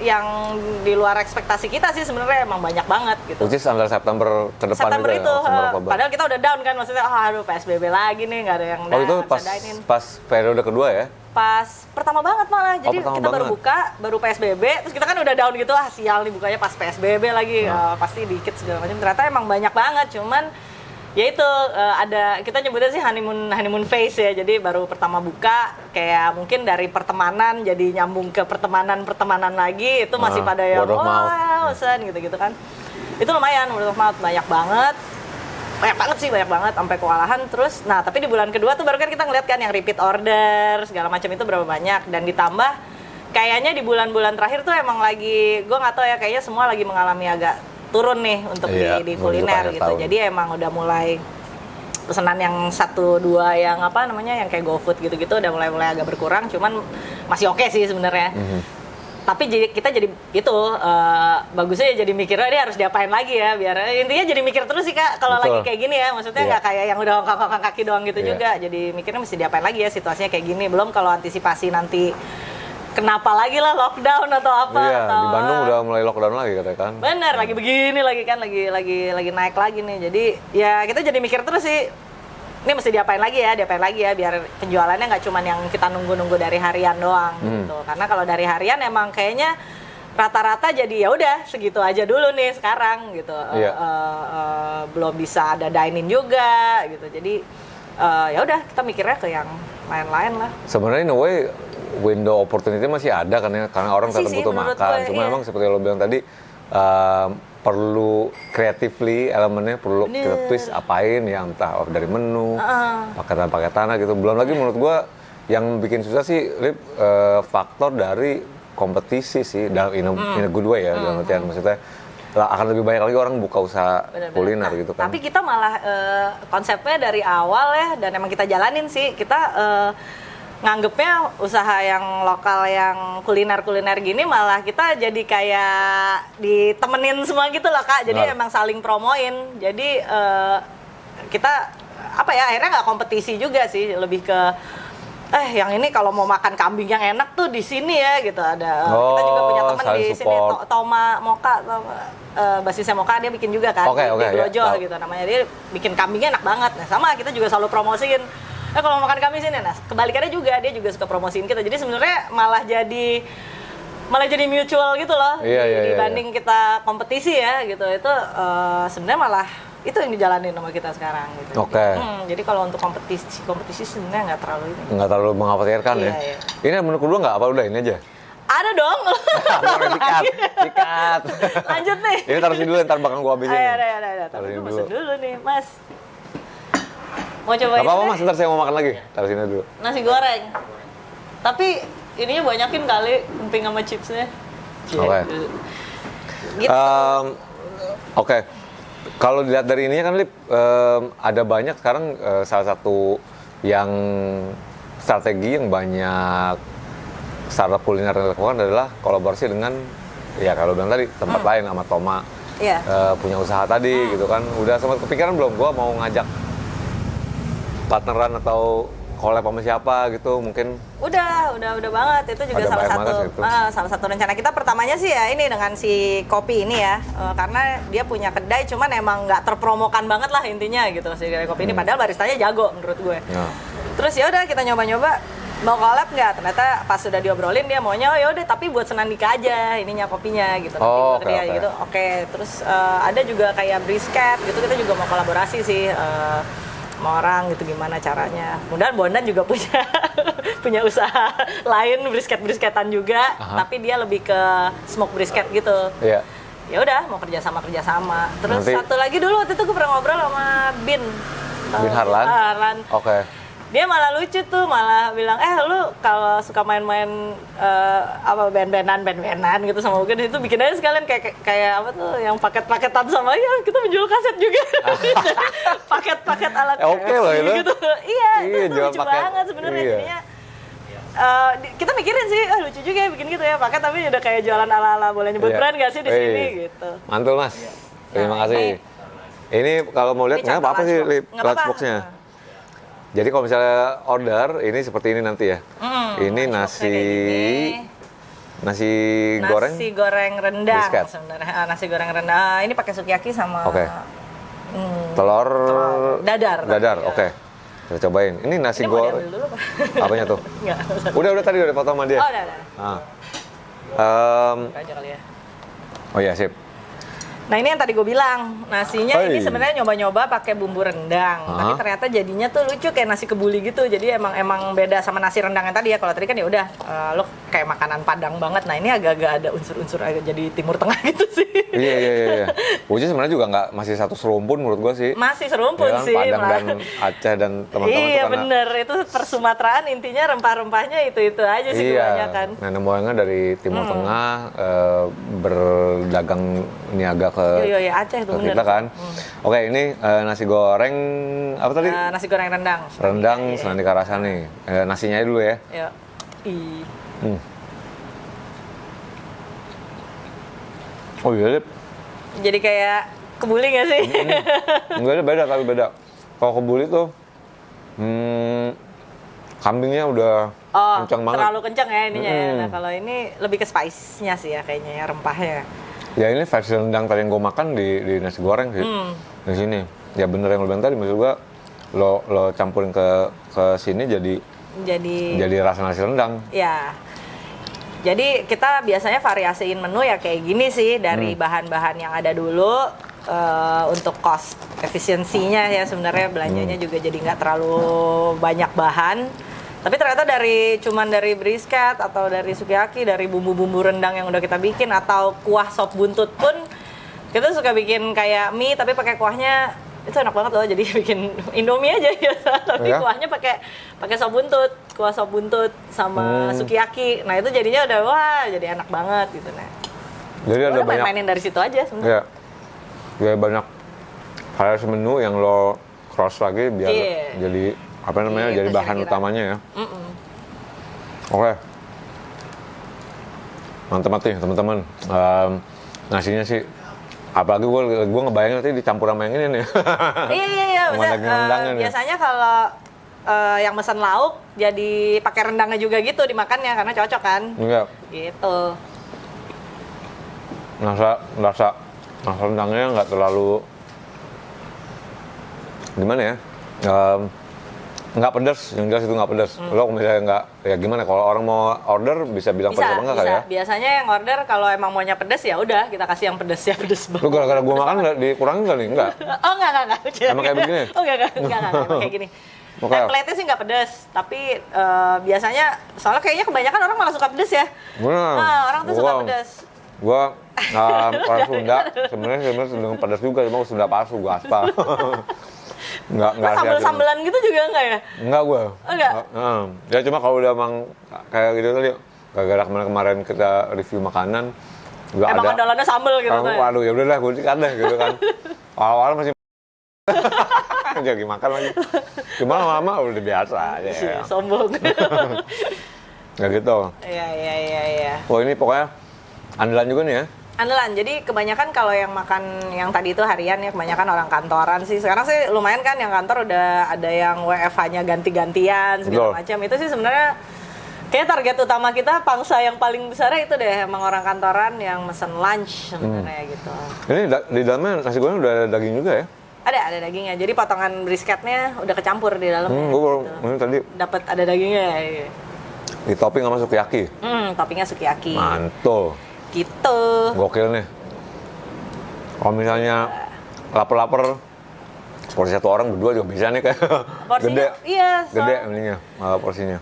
yang di luar ekspektasi kita sih sebenarnya, emang banyak banget gitu. Which is antara September ke depan September gitu itu, ya? September, Oktober. padahal kita udah down kan, maksudnya aduh PSBB lagi nih, nggak ada yang Oh itu nggak pas bisa dine-in. pas periode kedua ya? Pas pertama banget malah, jadi pertama kita baru banget. buka, baru PSBB, terus kita kan udah down gitu, sial nih bukanya pas PSBB lagi, pasti dikit segala macam. Ternyata emang banyak banget, cuman ya itu ada, kita nyebutnya sih honeymoon phase ya. Jadi baru pertama buka, kayak mungkin dari pertemanan jadi nyambung ke pertemanan lagi, itu masih pada yang word of mouth. wah bosan gitu kan. Itu lumayan, word of mouth banyak banget sampai kewalahan. Terus nah tapi di bulan kedua tuh baru kan kita ngeliat kan yang repeat order segala macam itu berapa banyak, dan ditambah kayaknya di bulan-bulan terakhir tuh emang lagi, gue nggak tahu ya, kayaknya semua lagi mengalami agak turun nih untuk Iya, di menuju kuliner akhir gitu. tahun. Jadi emang udah mulai pesanan yang 1-2 yang yang kayak GoFood gitu-gitu udah mulai agak berkurang, cuman masih oke sih sebenarnya. Tapi kita jadi itu bagusnya ya jadi mikirnya ini harus diapain lagi ya, biar intinya jadi mikir terus sih Kak kalau Betul. lagi kayak gini ya, maksudnya Iya. nggak kayak yang udah ngangkat kaki doang gitu Iya. juga, jadi mikirnya mesti diapain lagi ya situasinya kayak gini, belum kalau antisipasi nanti kenapa lagi lah lockdown atau apa Iya, atau di Bandung udah mulai lockdown lagi katanya kan? bener lagi begini lagi kan, lagi naik lagi nih, jadi ya kita jadi mikir terus sih ini mesti diapain lagi ya biar penjualannya nggak cuman yang kita nunggu dari harian doang gitu, karena kalau dari harian emang kayaknya rata-rata jadi ya udah segitu aja dulu nih sekarang gitu. Iya. Belum bisa ada dine-in juga gitu, jadi ya udah kita mikirnya ke yang lain-lain lah. Sebenarnya in a way window opportunity masih ada kan ya, karena orang Masih tetap sih, butuh menurut makan. gue, Cuma iya. emang seperti lo bilang tadi perlu creatively elemennya perlu kita twist apain ya, entah dari menu, paketan-paketan gitu. Belum lagi menurut gua yang bikin susah sih Lip, faktor dari kompetisi sih dalam in a good way ya, dalam artian maksudnya akan lebih banyak lagi orang buka usaha Bener-bener. kuliner Nah, gitu kan. Tapi kita malah konsepnya dari awal ya, dan emang kita jalanin sih, kita nganggepnya usaha yang lokal yang kuliner gini malah kita jadi kayak ditemenin semua gitu loh Kak. Jadi Benar. emang saling promoin. Jadi kita akhirnya nggak kompetisi juga sih, lebih ke yang ini kalau mau makan kambing yang enak tuh di sini ya gitu. Ada kita juga punya temen saling di sini, support. Toma Moka, basisnya Moka, dia bikin juga kan Oke, di ya, Blojol tahu. gitu namanya. Dia bikin kambingnya enak banget. Nah, sama kita juga selalu promosiin. Kalau mau makan kambing sini, nah kebalikannya juga dia juga suka promosiin kita. Jadi sebenarnya malah jadi mutual gitu loh. Iya, Dibanding kita kompetisi ya gitu. Itu sebenarnya malah itu yang dijalanin sama kita sekarang gitu. Oke. Jadi kalau untuk kompetisi sebenarnya nggak terlalu ini. Nggak terlalu mengkhawatirkan Iya, ya. iya. Ini menu kedua nggak apa udah ini aja. Ada dong. Sikat. Lanjut nih. Ini taruh sini dulu, ntar bakal gua habisin. Ayo. Tapi Taruh gue sini pesen dulu. dulu nih, Mas. Mau cobain Gak apa-apa deh? mas, ntar saya mau makan lagi. Taruh sini dulu. Nasi goreng. Tapi ininya banyakin kali emping sama chipsnya. Oke. Gitu. Oke. Kalau dilihat dari ininya kan Lip, ada banyak sekarang salah satu yang strategi yang banyak startup kuliner yang dilakukan adalah kolaborasi dengan ya kalau bilang tadi tempat lain sama Toma Iya. punya usaha tadi gitu kan. Udah sempat kepikiran belum gue mau ngajak partneran atau collab sama siapa gitu mungkin? Udah banget. Itu juga Ada salah banyak satu banget itu. salah satu rencana kita pertamanya sih ya ini dengan si kopi ini ya. Karena dia punya kedai cuman emang nggak terpromokan banget lah intinya gitu si kedai kopi ini padahal baristanya jago menurut gue. Ya. Terus ya udah kita nyoba-nyoba mau collab nggak? Ternyata pas sudah diobrolin dia maunya oh yaudah tapi buat Senandika aja ininya kopinya gitu. Oh, Nanti buat oke, dia oke. gitu. Oke, terus ada juga kayak brisket gitu kita juga mau kolaborasi sih sama orang gitu gimana caranya. Kemudian Bondan juga punya punya usaha lain brisketan juga, Aha. tapi dia lebih ke smoke brisket gitu. Iya. Ya udah mau kerjasama. Terus Nanti- satu lagi dulu waktu itu gue pernah ngobrol sama Bin. Bin Harlan? Harlan. Oke. Dia malah lucu tuh, malah bilang, lu kalau suka main-main apa band-bandan gitu sama Ugen itu bikin aja sekalian kayak apa tuh yang paket-paketan sama ya kita menjual kaset juga. Paket-paket alat Oke loh itu. gitu. Iya, Iya, itu jual lucu paket. banget sebenarnya Iya. jadinya. Kita mikirin sih, lucu juga ya bikin gitu ya paket tapi udah kayak jualan ala-ala boleh nyebut Iya. brand nggak sih di sini Wih. gitu. Mantul Mas. Terima Nah, kasih. Ini kalau mau lihat Ini nggak contoh apa-apa sih lunchbox. Nggak apa-apa. lunchbox-nya. Jadi kalau misalnya order ini seperti ini nanti ya. Ini lunchbox-nya nasi kayak gini. nasi goreng. Nasi goreng rendang Brisket. sebenarnya. Nasi goreng rendang. Ini pakai sukiyaki sama Oke. Telur dadar. Dadar, Iya. oke. Kita cobain. Ini nasi Ini mau goreng. diambil dulu Pak? Apanya tuh? Enggak. Udah tadi udah foto sama dia. Oh, udah. Ah. Buka aja kali ya. Oh iya, sip. Nah ini yang tadi gue bilang, nasinya ini Hai. sebenarnya nyoba-nyoba pakai bumbu rendang, tapi Hah? ternyata jadinya tuh lucu kayak nasi kebuli gitu. Jadi emang beda sama nasi rendang yang tadi ya. Kalau tadi kan ya udah lo kayak makanan Padang banget. Nah ini agak-agak ada unsur-unsur agak jadi Timur Tengah gitu sih. Iya. Uji sebenarnya juga nggak masih satu serumpun menurut gua sih. Masih serumpun Ya kan, sih. Padang malah. dan Aceh dan teman-teman Iya tuh karena bener, itu persumateraan intinya rempah-rempahnya itu aja sih iya, kebanyakan. nenek moyangnya dari Timur Tengah berdagang niaga ke Iya Aceh itu ke bener. kita kan. Oke, ini nasi goreng apa tadi? Nasi goreng rendang. Rendang Iya. Senandika Rasani. Nasinya dulu ya. Yuk. Ih. Hmm. Oh iya, Lip. Jadi kayak kebuli nggak sih? Enggak ada beda tapi beda. Kalau kebuli tuh kambingnya udah Oh, kencang banget. terlalu kencang ya ininya ya. Mm. Nah kalau ini lebih ke spice-nya sih ya kayaknya ya, rempahnya. Ya ini versi rendang tadi yang gue makan di nasi goreng sih. Di sini. Ya bener yang lo bilang tadi, maksud gue lo campurin ke sini jadi rasa nasi rendang. Ya. Jadi kita biasanya variasiin menu ya kayak gini sih dari bahan-bahan yang ada dulu untuk cost efisiensinya ya sebenarnya belanjanya juga jadi nggak terlalu banyak bahan. Tapi ternyata cuman dari brisket atau dari sukiyaki, dari bumbu-bumbu rendang yang udah kita bikin atau kuah sop buntut pun kita suka bikin kayak mie tapi pakai kuahnya itu enak banget loh. Jadi bikin Indomie aja biasa tapi Ya? kuahnya pakai sop buntut, kuah sop buntut sama sukiyaki. Nah, itu jadinya udah wah, jadi enak banget gitu nah. Jadi ada Udah banyak. main-mainin dari situ aja sebenarnya. Ya banyak variasi menu yang lo cross lagi biar Iya. jadi apa namanya Gitu jadi bahan kira-kira. utamanya ya. Oke. Mantap nih teman-teman. Nasinya sih apalagi gue ngebayangin nanti dicampur sama yang ini nih. Iya. Sama Maksudnya, daging rendangnya nih. biasanya kalau yang mesen lauk jadi pakai rendangnya juga gitu dimakannya karena cocok kan. Enggak. Gitu. Rasa rendangnya nggak terlalu gimana ya, nggak pedas, yang jelas itu nggak pedas. Lo kalau misalnya nggak, ya gimana kalau orang mau order bisa bilang pedas apa enggak kali ya? Biasanya yang order kalau emang maunya pedas ya udah kita kasih yang pedas ya pedas banget. Lu gara-gara gua makan nggak dikurangin kali? Enggak. Oh enggak. Emang kayak begini? Oh enggak, emang kayak gini. Oke. Template-nya sih nggak pedas, tapi biasanya soalnya kayaknya kebanyakan orang malah suka pedas ya. Nah, orang tuh suka pedas. Gua orang Sunda, sebenarnya dengan pedas juga, cuma Sunda palsu gua aspal. Enggak Sambel-sambelan gitu juga enggak ya? Enggak gua. Oh, enggak? Ya cuma kalau udah emang kayak gitu tadi, gara-gara kemarin kita review makanan, juga Emang ada. andalannya sambel gitu tuh. Ya? Waduh, ya udahlah gue sikat deh gitu kan. Awal-awal masih jadi makan lagi. Cuma lama-lama udah biasa aja. Ya. Sombong. Ya gitu. Iya. Wah ini pokoknya Andalan juga nih ya. Andalan. Jadi kebanyakan kalau yang makan yang tadi itu harian ya, kebanyakan orang kantoran sih. Sekarang sih lumayan kan yang kantor udah ada yang WFH-nya ganti-gantian segala macam. Itu sih sebenarnya kayak target utama kita, pangsa yang paling besar itu deh emang orang kantoran yang mesen lunch sebenarnya gitu. Ini di dalamnya nasi goreng udah ada daging juga ya? Ada dagingnya. Jadi potongan brisketnya udah kecampur di dalamnya. Gue baru gitu. ini tadi Dapat ada dagingnya ya. di topping sama sukiyaki. Toppingnya sukiyaki. Mantul. Gitu. Gokil nih. Kalau misalnya lapar-lapar, porsi satu orang berdua juga bisa nih kayak Porsinya, gede. iya. Gede ininya, porsinya.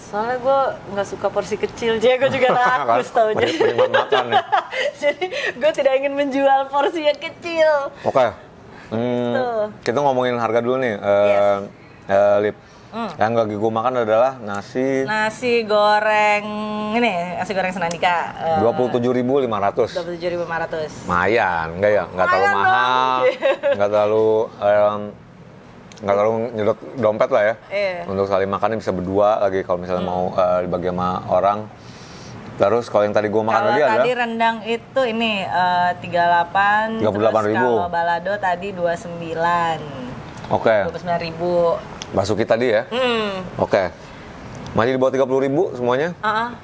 Soalnya gue nggak suka porsi kecil, jadi gue juga rakus tau. Penikmat makan nih. Jadi gue tidak ingin menjual porsi yang kecil. Oke. Kita ngomongin harga dulu nih, Lip. Yang lagi gue makan adalah nasi goreng Senandika. 27.500. 27.500. Lumayan, enggak ya? Enggak terlalu Lumayan mahal, enggak terlalu nyedot dompet lah ya. Iya. Untuk sekali makannya bisa berdua lagi kalau misalnya mau dibagi sama orang. Terus kalau yang tadi gue makan Kalau tadi ada tadi rendang itu ini 38, 38.000. Kalau balado tadi 29. Oke. 29.000. Basuki tadi ya? Oke. Masih di bawah 30.000 semuanya?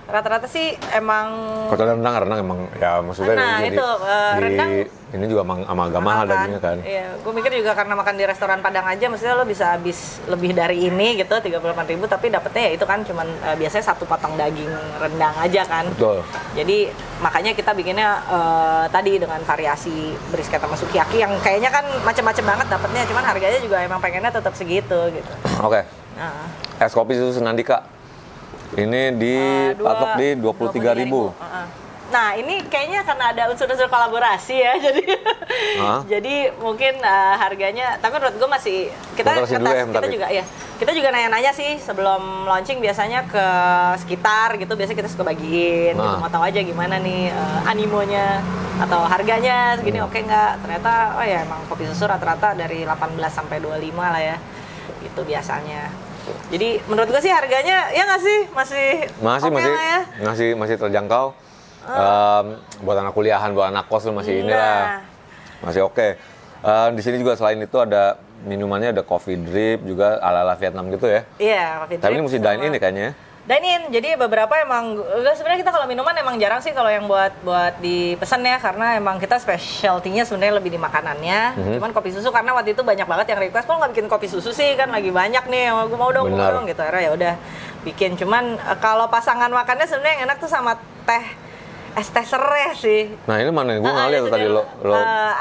Rata-rata sih emang. Kalau rendang emang ya maksudnya Nah, itu rendang ini juga agak mahal kan? dagingnya kan. Iya, gue mikir juga karena makan di restoran Padang aja, maksudnya lo bisa habis lebih dari ini gitu, 38.000, tapi dapetnya ya itu kan cuman biasanya satu potong daging rendang aja kan. Betul. Jadi makanya kita bikinnya tadi dengan variasi brisket sama sukiyaki yang kayaknya kan macam-macam banget dapetnya, cuman harganya juga emang pengennya tetap segitu gitu. Oke. Nah. Es kopi susu Senandika. Ini dipatok di 23.000. Nah, ini kayaknya karena ada unsur-unsur kolaborasi ya, jadi mungkin harganya, tapi menurut gue masih kita juga nanya-nanya sih sebelum launching biasanya ke sekitar gitu, biasanya kita suka bagiin, gitu, mau tahu aja gimana nih animonya atau harganya segini oke nggak? Ternyata oh ya emang kopi susu rata-rata dari 18 sampai 25 lah ya, gitu biasanya. Jadi menurut gue sih harganya ya nggak sih masih terjangkau. Buat anak kuliahan, buat anak kos masih inilah, masih oke. Di sini juga selain itu ada minumannya, ada coffee drip juga ala-ala Vietnam gitu ya. Iya, coffee drip. Tapi ini mesti dine in kayaknya. Dine in, jadi beberapa emang sebenarnya kita kalau minuman emang jarang sih kalau yang buat dipesan ya, karena emang kita specialty-nya sebenarnya lebih di makanannya. Cuman kopi susu karena waktu itu banyak banget yang request, kok nggak bikin kopi susu sih, kan lagi banyak nih, gue mau dong gitu. Akhirnya ya udah bikin. Cuman kalau pasangan makannya sebenarnya yang enak tuh sama es teh serai sih. Nah ini mana? Gue nggak lihat tadi lo.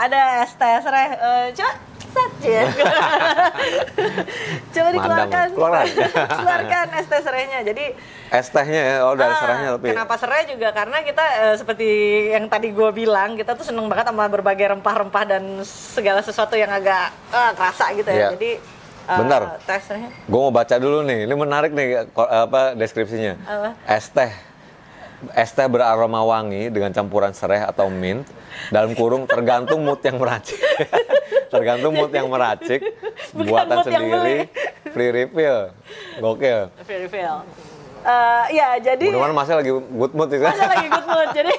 Ada es teh serai. Coba saja. Coba dikeluarkan. Keluarkan es teh serainya. Jadi es tehnya ya, dari serainya tapi. Kenapa serai juga? Karena kita seperti yang tadi gue bilang, kita tuh seneng banget sama berbagai rempah-rempah dan segala sesuatu yang agak kerasa gitu ya. Jadi bentar. tesnya. Gue mau baca dulu nih. Ini menarik nih deskripsinya. Es teh beraroma wangi dengan campuran serai atau mint, dalam kurung tergantung mood yang meracik. Tergantung mood yang meracik, buatan sendiri, free refill. Gokil. Free refill. Ya jadi. Mudah-mudahan Masnya lagi good mood itu. Masnya lagi good mood, jadi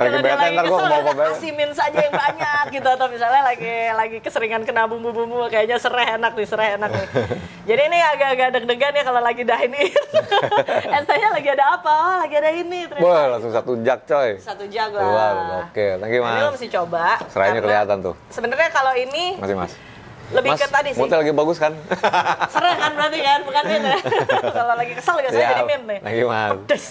lagi bete ntar gue mau kasih mint saja yang banyak gitu, atau misalnya lagi keseringan kena bumbu-bumbu, kayaknya serai enak nih. Jadi ini agak-agak deg-degan ya kalau lagi dine in. Estanya lagi ada apa? Oh, lagi ada ini. Wah, langsung 1 jug coy. 1 jug lah. Wah, oke. Thank you Mas. Ini lo mesti coba. Serainya kelihatan tuh. Sebenarnya kalau ini masih Mas. Lebih Mas, ke tadi sih. moodnya lagi bagus kan? Serai kan berarti kan, bukan mint ya. Kalau lagi kesel juga saya jadi mint nih. Thank you Mas. Pedes.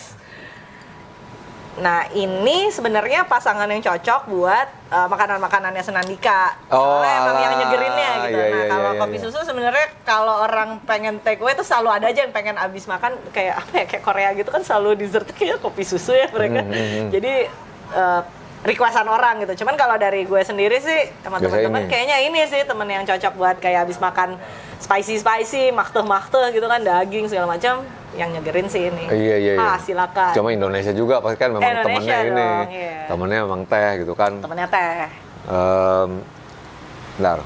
Nah ini sebenarnya pasangan yang cocok buat makanan-makanannya Senandika. Soalnya emang yang nyegerinnya gitu. Iya, kalau kopi susu sebenarnya kalau orang pengen take away itu selalu ada aja yang pengen abis makan kayak apa ya, kayak Korea gitu kan selalu dessert kayak kopi susu ya mereka. Jadi requestan orang gitu. Cuman kalau dari gue sendiri sih teman-teman kayaknya ini sih temen yang cocok buat kayak abis makan spicy, makteh gitu kan, daging segala macam, yang nyegerin sih ini. Iya. Silakan. Cuma Indonesia juga pasti kan memang temennya ini. Iya. Temennya memang teh gitu kan. Temennya teh. Bentar.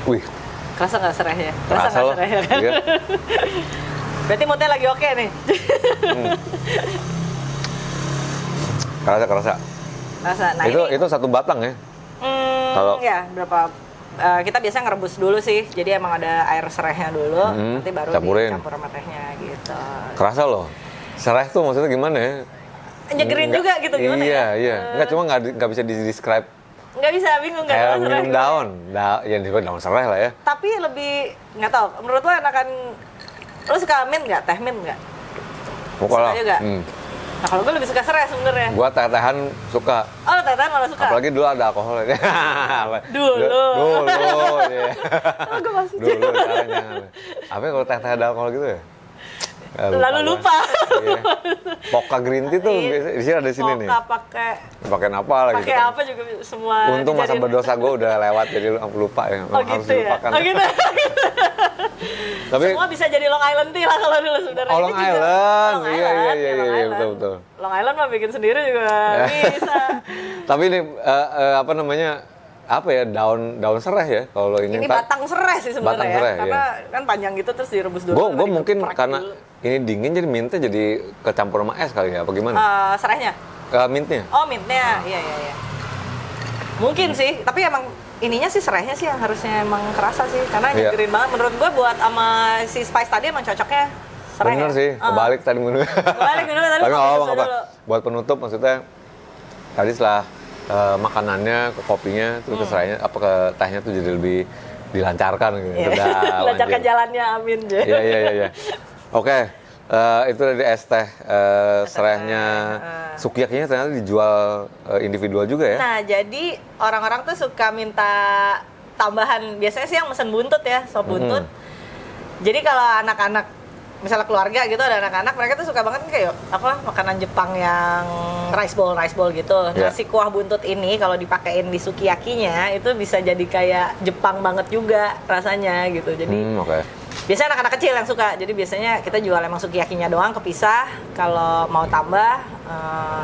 Wih. Kerasa nggak sereh ya? Kerasa nggak sereh ya kan? Iya. Berarti moodnya lagi oke nih. Kerasa. Rasa. Nah Itu satu batang ya? Kalau- ya berapa? Kita biasanya ngerebus dulu sih. Jadi emang ada air serehnya dulu, nanti baru campurin. dicampur sama tehnya gitu. Kerasa loh. Serai tuh maksudnya gimana ya? Nyegerin juga gitu gimana ya? Iya. Enggak, cuma nggak bisa di-describe Nggak bisa, bingung nggak kayak tahu serai minum gimana. daun. Ya disebut daun serai lah ya. Tapi lebih nggak tahu. Menurut lo enakan, lo suka mint nggak? Teh mint nggak? Pokoknya. Suka juga? Nah kalau gue lebih suka serai sebenarnya. Gua teh-tehan suka. Oh teh-tehan malah suka? Apalagi dulu ada alkoholnya. Dulu. Iya. Oh, gue masih Dulu sekarang jangan. Apa ya kalau teh-teh ada alkohol gitu ya? Lalu gua. lupa. Iya. Poka green tea tuh biasa di sini ada di sini nih. Poka pakai Pakai apa lagi? pakai apa juga semua. Untung masa dijadiin- berdosa gue udah lewat jadi lupa ya. Oh Harus gitu ya. dilupakan. Oh gitu. Tapi Semua bisa jadi Long Island tea lah kalau dulu sebenarnya. Long Ini juga- Island. Long Iya, Island, iya, ya, Long iya, Island. betul. Long Island mah bikin sendiri juga bisa. Tapi ini apa namanya? Apa ya daun serai ya kalau ini. Ini batang serai sih sebenarnya Batang ya. serai, Karena kan panjang gitu terus direbus dulu. Gue nanti mungkin dikeprek karena dulu. ini dingin jadi mintnya jadi kecampur sama es kali ya apa gimana? Serainya? Mintnya. Oh mintnya, iya. Mungkin sih, tapi emang ininya sih serainya sih yang harusnya emang kerasa sih. Karena Iya. nyegerin banget. Menurut gue buat sama si spice tadi emang cocoknya serai. Bener ya? sih, kebalik tadi menurut. Kebalik dulu, tadi Tapi mau nggak susu apa-apa. dulu. Buat penutup maksudnya tadi setelah makanannya, ke kopinya, terus ke serainya, apa ke tehnya tuh jadi lebih dilancarkan gitu. Iya. Sedap, Lancarkan anjing. jalannya, amin. Iya. Oke, itu dari es teh serainya. Sukiyakinya ternyata dijual individual juga ya? Nah, jadi orang-orang tuh suka minta tambahan. Biasanya sih yang mesen buntut ya, sop buntut. Jadi kalau anak-anak, misalnya keluarga gitu, ada anak-anak, mereka tuh suka banget kayak apa makanan Jepang yang rice bowl gitu. Yeah. Nah, si kuah buntut ini kalau dipakein di sukiyakinya itu bisa jadi kayak Jepang banget juga rasanya gitu. Jadi Oke. biasanya anak-anak kecil yang suka, jadi biasanya kita jual emang sukiyakinya doang kepisah. Kalau mau tambah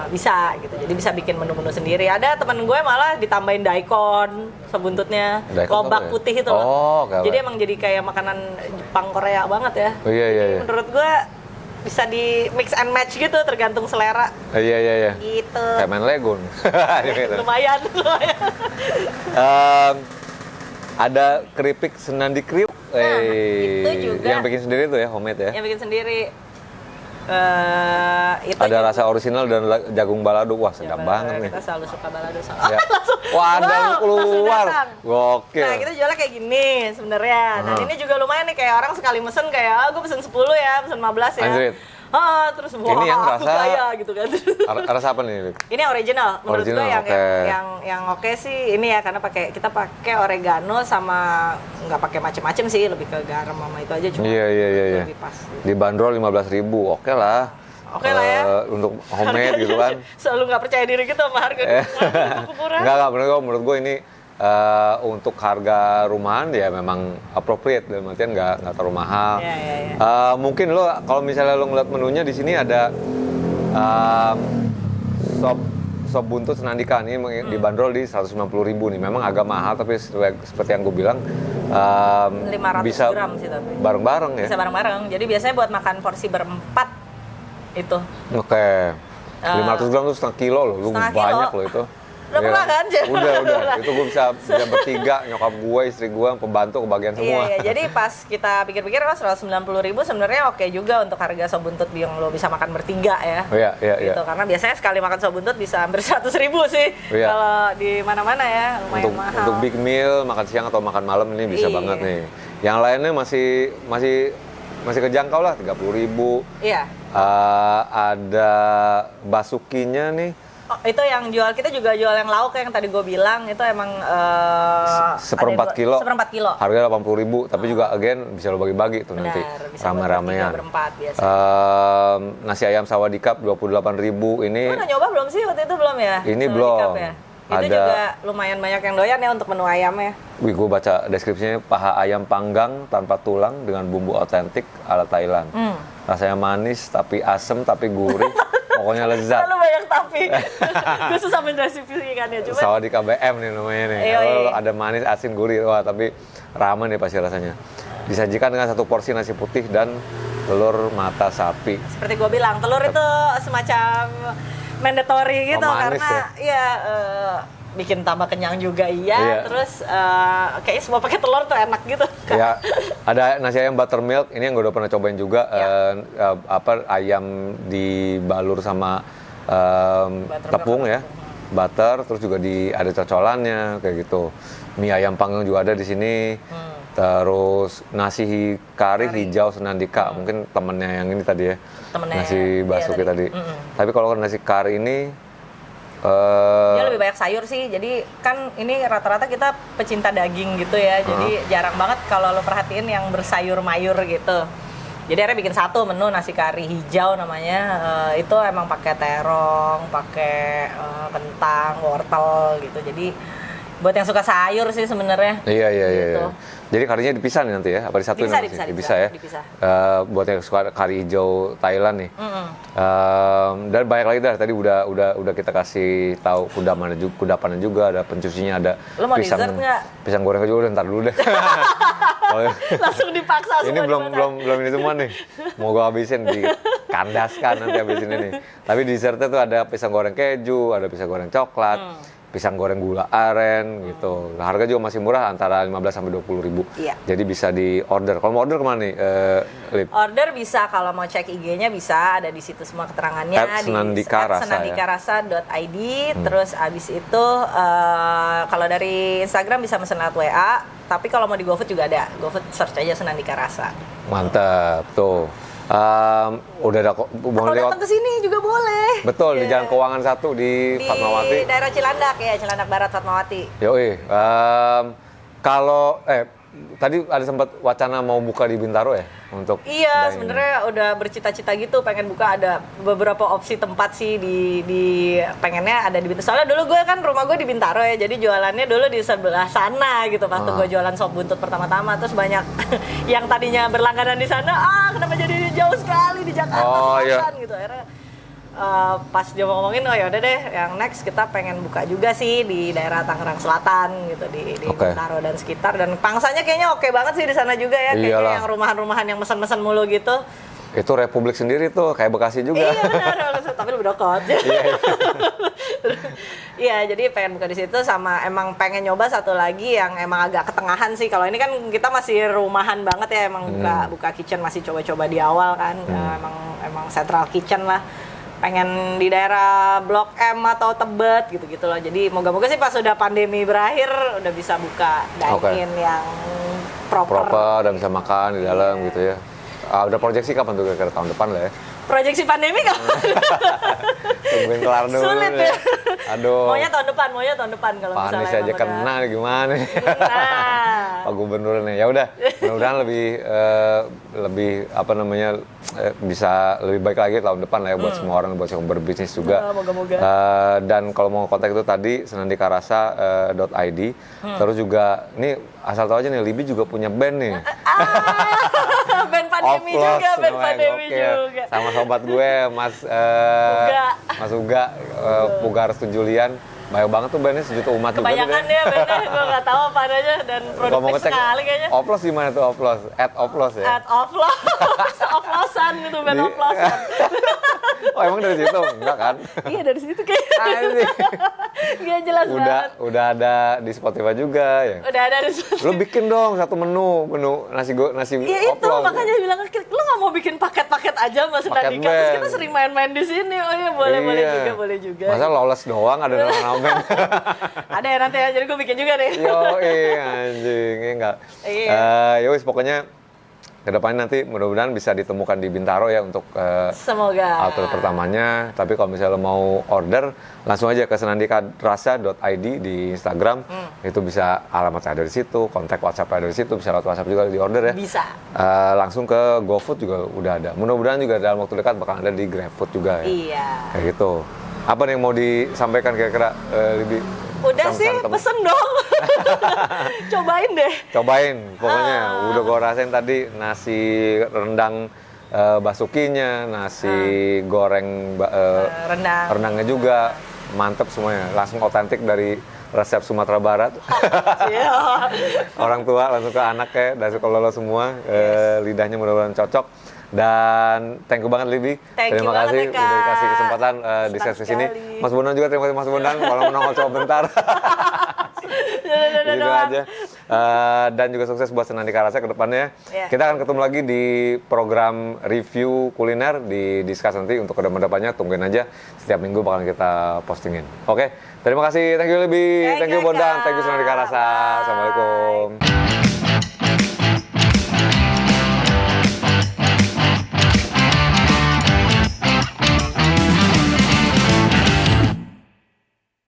bisa gitu, jadi bisa bikin menu-menu sendiri. Ada temen gue malah ditambahin daikon sebuntutnya, Daikon lobak apa ya? putih itu Oh, loh. oke. Jadi emang jadi kayak makanan Jepang Korea banget ya. Oh, iya. Menurut gue bisa di mix and match gitu, tergantung selera Iya. gitu. Kayak main Lego. Lumayan. Ada keripik Senandi Kriuk. itu juga. Yang bikin sendiri tuh ya, homemade ya. Yang bikin sendiri. Itu Ada juga. rasa orisinal dan jagung balado. Wah, sedap Ya, banget nih. kita selalu suka balado. Ya. Wah, ada yang keluar. datang. Gokil. Nah, kita jualnya kayak gini sebenarnya. Dan ini juga lumayan nih, kayak orang sekali mesen kayak, gue pesen 10 ya, pesen 15 ya. Anjrit. Terus wah, Ini yang aku rasa- kaya gitu kan. Rasa apa nih, Lip? Ini yang original. Menurut Original, gue oke. yang oke sih ini ya, karena kita pakai oregano sama nggak pakai macem-macem sih, lebih ke garam sama itu aja cuma. Iya. Lebih pas. Dibanderol 15.000. Oke lah. Oke lah ya. Untuk homemade gitu kan. Selalu nggak percaya diri gitu sama harga kukuran. Enggak, menurut gue ini untuk harga rumahan ya memang appropriate, dalam artian nggak terlalu mahal. Iya. Mungkin lo kalau misalnya lo ngeliat menunya di sini ada sop buntut Senandika ini dibanderol di 150.000 nih. Memang agak mahal tapi seperti yang gue bilang 500 bisa gram sih tapi. bareng-bareng ya. Bisa bareng-bareng. Jadi biasanya buat makan porsi berempat itu. Oke. 500 gram tuh setengah kilo loh, lu setengah banyak kilo. loh itu. Udah Iya pernah kan? Udah. Itu gue bisa bertiga, nyokap gue, istri gue, pembantu kebagian semua. Iya. Jadi pas kita pikir-pikir kan 190.000 sebenarnya oke juga untuk harga sop buntut yang lo bisa makan bertiga ya. Iya. Gitu. Karena biasanya sekali makan sop buntut bisa hampir 100.000 sih. Iya. Kalau di mana-mana ya, lumayan mahal. Untuk big meal, makan siang atau makan malam ini bisa Iya. banget nih. Yang lainnya masih kejangkau lah, 30.000. Iya. Ada basukinya nih. Oh, itu yang kita juga jual yang lauk yang tadi gue bilang itu emang Seperempat kilo. Seperempat kilo. Harganya 80.000, tapi juga again bisa lo bagi-bagi tuh nanti. Benar, bisa buat Rame-ramean. bertiga, berempat biasa. Nasi ayam sawadikap 28.000 ini. Lu udah nyoba belum sih waktu itu belum ya? Ini Sama belum. Dikap ya? Itu Ada- juga lumayan banyak yang doyan ya untuk menu ayamnya. Wih, gue baca deskripsinya paha ayam panggang tanpa tulang dengan bumbu otentik ala Thailand. Rasanya manis tapi asem tapi gurih. Pokoknya lezat. Lalu banyak tapi. Gue susah mendeskripsikannya cuma. Sawadi KBM nih namanya nih. Iya. Kalau ada manis, asin, gurih. Wah, tapi ramen nih pasti rasanya. Disajikan dengan satu porsi nasi putih dan telur mata sapi. Seperti gue bilang, telur itu semacam mandatory gitu Manis karena ya bikin tambah kenyang juga Iya. terus kayaknya semua pakai telur tuh enak gitu. Ya, ada nasi ayam buttermilk. Ini yang gue udah pernah cobain juga. Ayam dibalur sama tepung ya, butter. Terus juga ada cocolannya kayak gitu. Mie ayam panggang juga ada di sini. Terus nasi kari hijau Senandika. Mungkin temennya yang ini tadi ya. Temennya, nasi basuki iya, tadi. Tapi kalau nasi kari ini Dia lebih banyak sayur sih, jadi kan ini rata-rata kita pecinta daging gitu ya, jadi jarang banget kalau lo perhatiin yang bersayur mayur gitu. Jadi akhirnya bikin satu menu nasi kari hijau namanya, itu emang pakai terong, pakai kentang, wortel gitu. Jadi buat yang suka sayur sih sebenarnya. Iya. Gitu. Jadi karinya dipisah nih nanti ya? Apa disatuin nanti? Dipisah ya. Buat yang suka kari hijau Thailand nih. Dan banyak lagi dah. Tadi udah kita kasih tahu kudapannya juga, ada pencucinya, ada Lo mau dessert nggak? Pisang goreng juga udah ntar dulu deh. Langsung dipaksa semua. Ini belum ini semua nih. Mau gue habisin, dikandaskan nanti habisin ini. Tapi dessertnya tuh ada pisang goreng keju, ada pisang goreng coklat, pisang goreng gula aren gitu. Nah, harga juga masih murah antara 15 sampai 20 ribu. Iya. Jadi bisa di order. Kalau mau order kemana nih, Lip? Order bisa, kalau mau cek IG-nya bisa, ada di situ semua keterangannya @senandikarasa.id. Terus abis itu kalau dari Instagram bisa mesen lewat WA, tapi kalau mau di GoFood juga ada. GoFood search aja Senandika Rasa. Mantap tuh. Udah ada kok. Kalau datang ke sini juga boleh. Betul, di Jalan Keuangan 1 di Fatmawati. Di daerah Cilandak ya, Cilandak Barat Fatmawati. Yoi. Kalau tadi ada sempat wacana mau buka di Bintaro ya untuk Iya, dine-in. sebenarnya udah bercita-cita gitu pengen buka, ada beberapa opsi tempat sih di pengennya ada di Bintaro. Soalnya dulu gue kan rumah gue di Bintaro ya, jadi jualannya dulu di sebelah sana gitu. Pas tuh gue jualan sop buntut pertama-tama, terus banyak yang tadinya berlangganan di sana, kenapa jadi jauh sekali di Jakarta Selatan gitu. Akhirnya pas dia mau ngomongin, oh yaudah deh, yang next kita pengen buka juga sih di daerah Tangerang Selatan gitu, di Bintaro dan sekitar, dan pangsanya kayaknya oke banget sih di sana juga ya. Kayaknya yang rumahan-rumahan yang mesen-mesen mulu gitu. Itu Republik sendiri tuh, kayak Bekasi juga. Iya benar, tapi lebih dekat. Iya, jadi pengen buka di situ, sama emang pengen nyoba satu lagi yang emang agak ketengahan sih. Kalau ini kan kita masih rumahan banget ya, emang buka kitchen masih coba-coba di awal kan. Emang central kitchen lah. Pengen di daerah Blok M atau Tebet gitu-gitu loh. Jadi moga-moga sih pas udah pandemi berakhir udah bisa buka dine-in yang proper dan bisa makan di dalam gitu ya. Udah proyeksi kapan tuh, kira-kira tahun depan lah ya? Proyeksi pandemi kan? Tungguin kelar dulu. Sulit ya. Aduh. Maunya tahun depan kalau misalnya. Panis aja kena gimana? Pak Gubernur nih. Ya udah, mudah-mudahan lebih apa namanya, bisa lebih baik lagi tahun depan lah ya buat semua orang, buat yang berbisnis juga. Moga-moga. Dan kalau mau kontak itu tadi senandikarasa.id. Terus juga ini asal tahu aja nih, Libby juga punya band nih. Band pandemi juga, band pandemi juga. Sama sobat gue, Mas Uga, Pugar Julian. Banyak banget tuh bandnya, sejuta umat juga. Kebanyakan ya bandnya, gue nggak tahu apa aja, dan produktif sekali kayaknya. Oplos gimana tuh Oplos? @oplos ya? @oplos, oplosan gitu, band oplosan. Oh emang dari situ? Enggak kan? Iya dari situ kayaknya. Iya jelas banget. Udah ada di Spotify juga ya? Udah ada di Spotify. Lo bikin dong satu menu nasi Iya itu, oplos. makanya bilang, lo nggak mau bikin paket-paket aja Mas Senandika? Terus kita sering main-main di sini. Oh iya boleh juga. Masa lolos doang ada nama-nama band? Ada ya nanti ya, jadi gue bikin juga deh. Anjing, enggak. Iya. Yowis, pokoknya kedepannya nanti mudah-mudahan bisa ditemukan di Bintaro ya untuk semoga outlet pertamanya. Tapi kalau misalnya lo mau order, langsung aja ke senandikarasa.id di Instagram. Itu bisa alamat ada di situ, kontak WhatsApp ada di situ, bisa lewat WhatsApp juga di order ya. Bisa. Langsung ke GoFood juga udah ada. Mudah-mudahan juga dalam waktu dekat bakal ada di GrabFood juga ya. Iya. Kayak gitu. Apa nih yang mau disampaikan kira-kira, Libby? Udah sih, pesen dong. Cobain deh. Cobain, pokoknya. Udah gue rasain tadi nasi rendang basukinya, nasi goreng rendangnya juga. Mantep semuanya. Langsung otentik dari resep Sumatera Barat. Orang tua langsung ke anaknya, dari sekolah lo semua. Lidahnya mudah-mudahan cocok. Dan thank you banget Libby. Thank you Terima banget, kasih Eka. udah dikasih kesempatan Senang diskusi sini. sekali. Mas Bondan juga terima kasih Mas Bondan walau nongol coba bentar. Gitu doang. aja. Dan juga sukses buat Senandika Rasa ke depannya. Iya. Kita akan ketemu lagi di program review kuliner di Discuss nanti untuk kedepannya tungguin aja. Setiap minggu bakalan kita postingin. Oke, terima kasih. Thank you Libby. Thank you Bondan. Thank you Senandika Rasa. Bye. Assalamualaikum.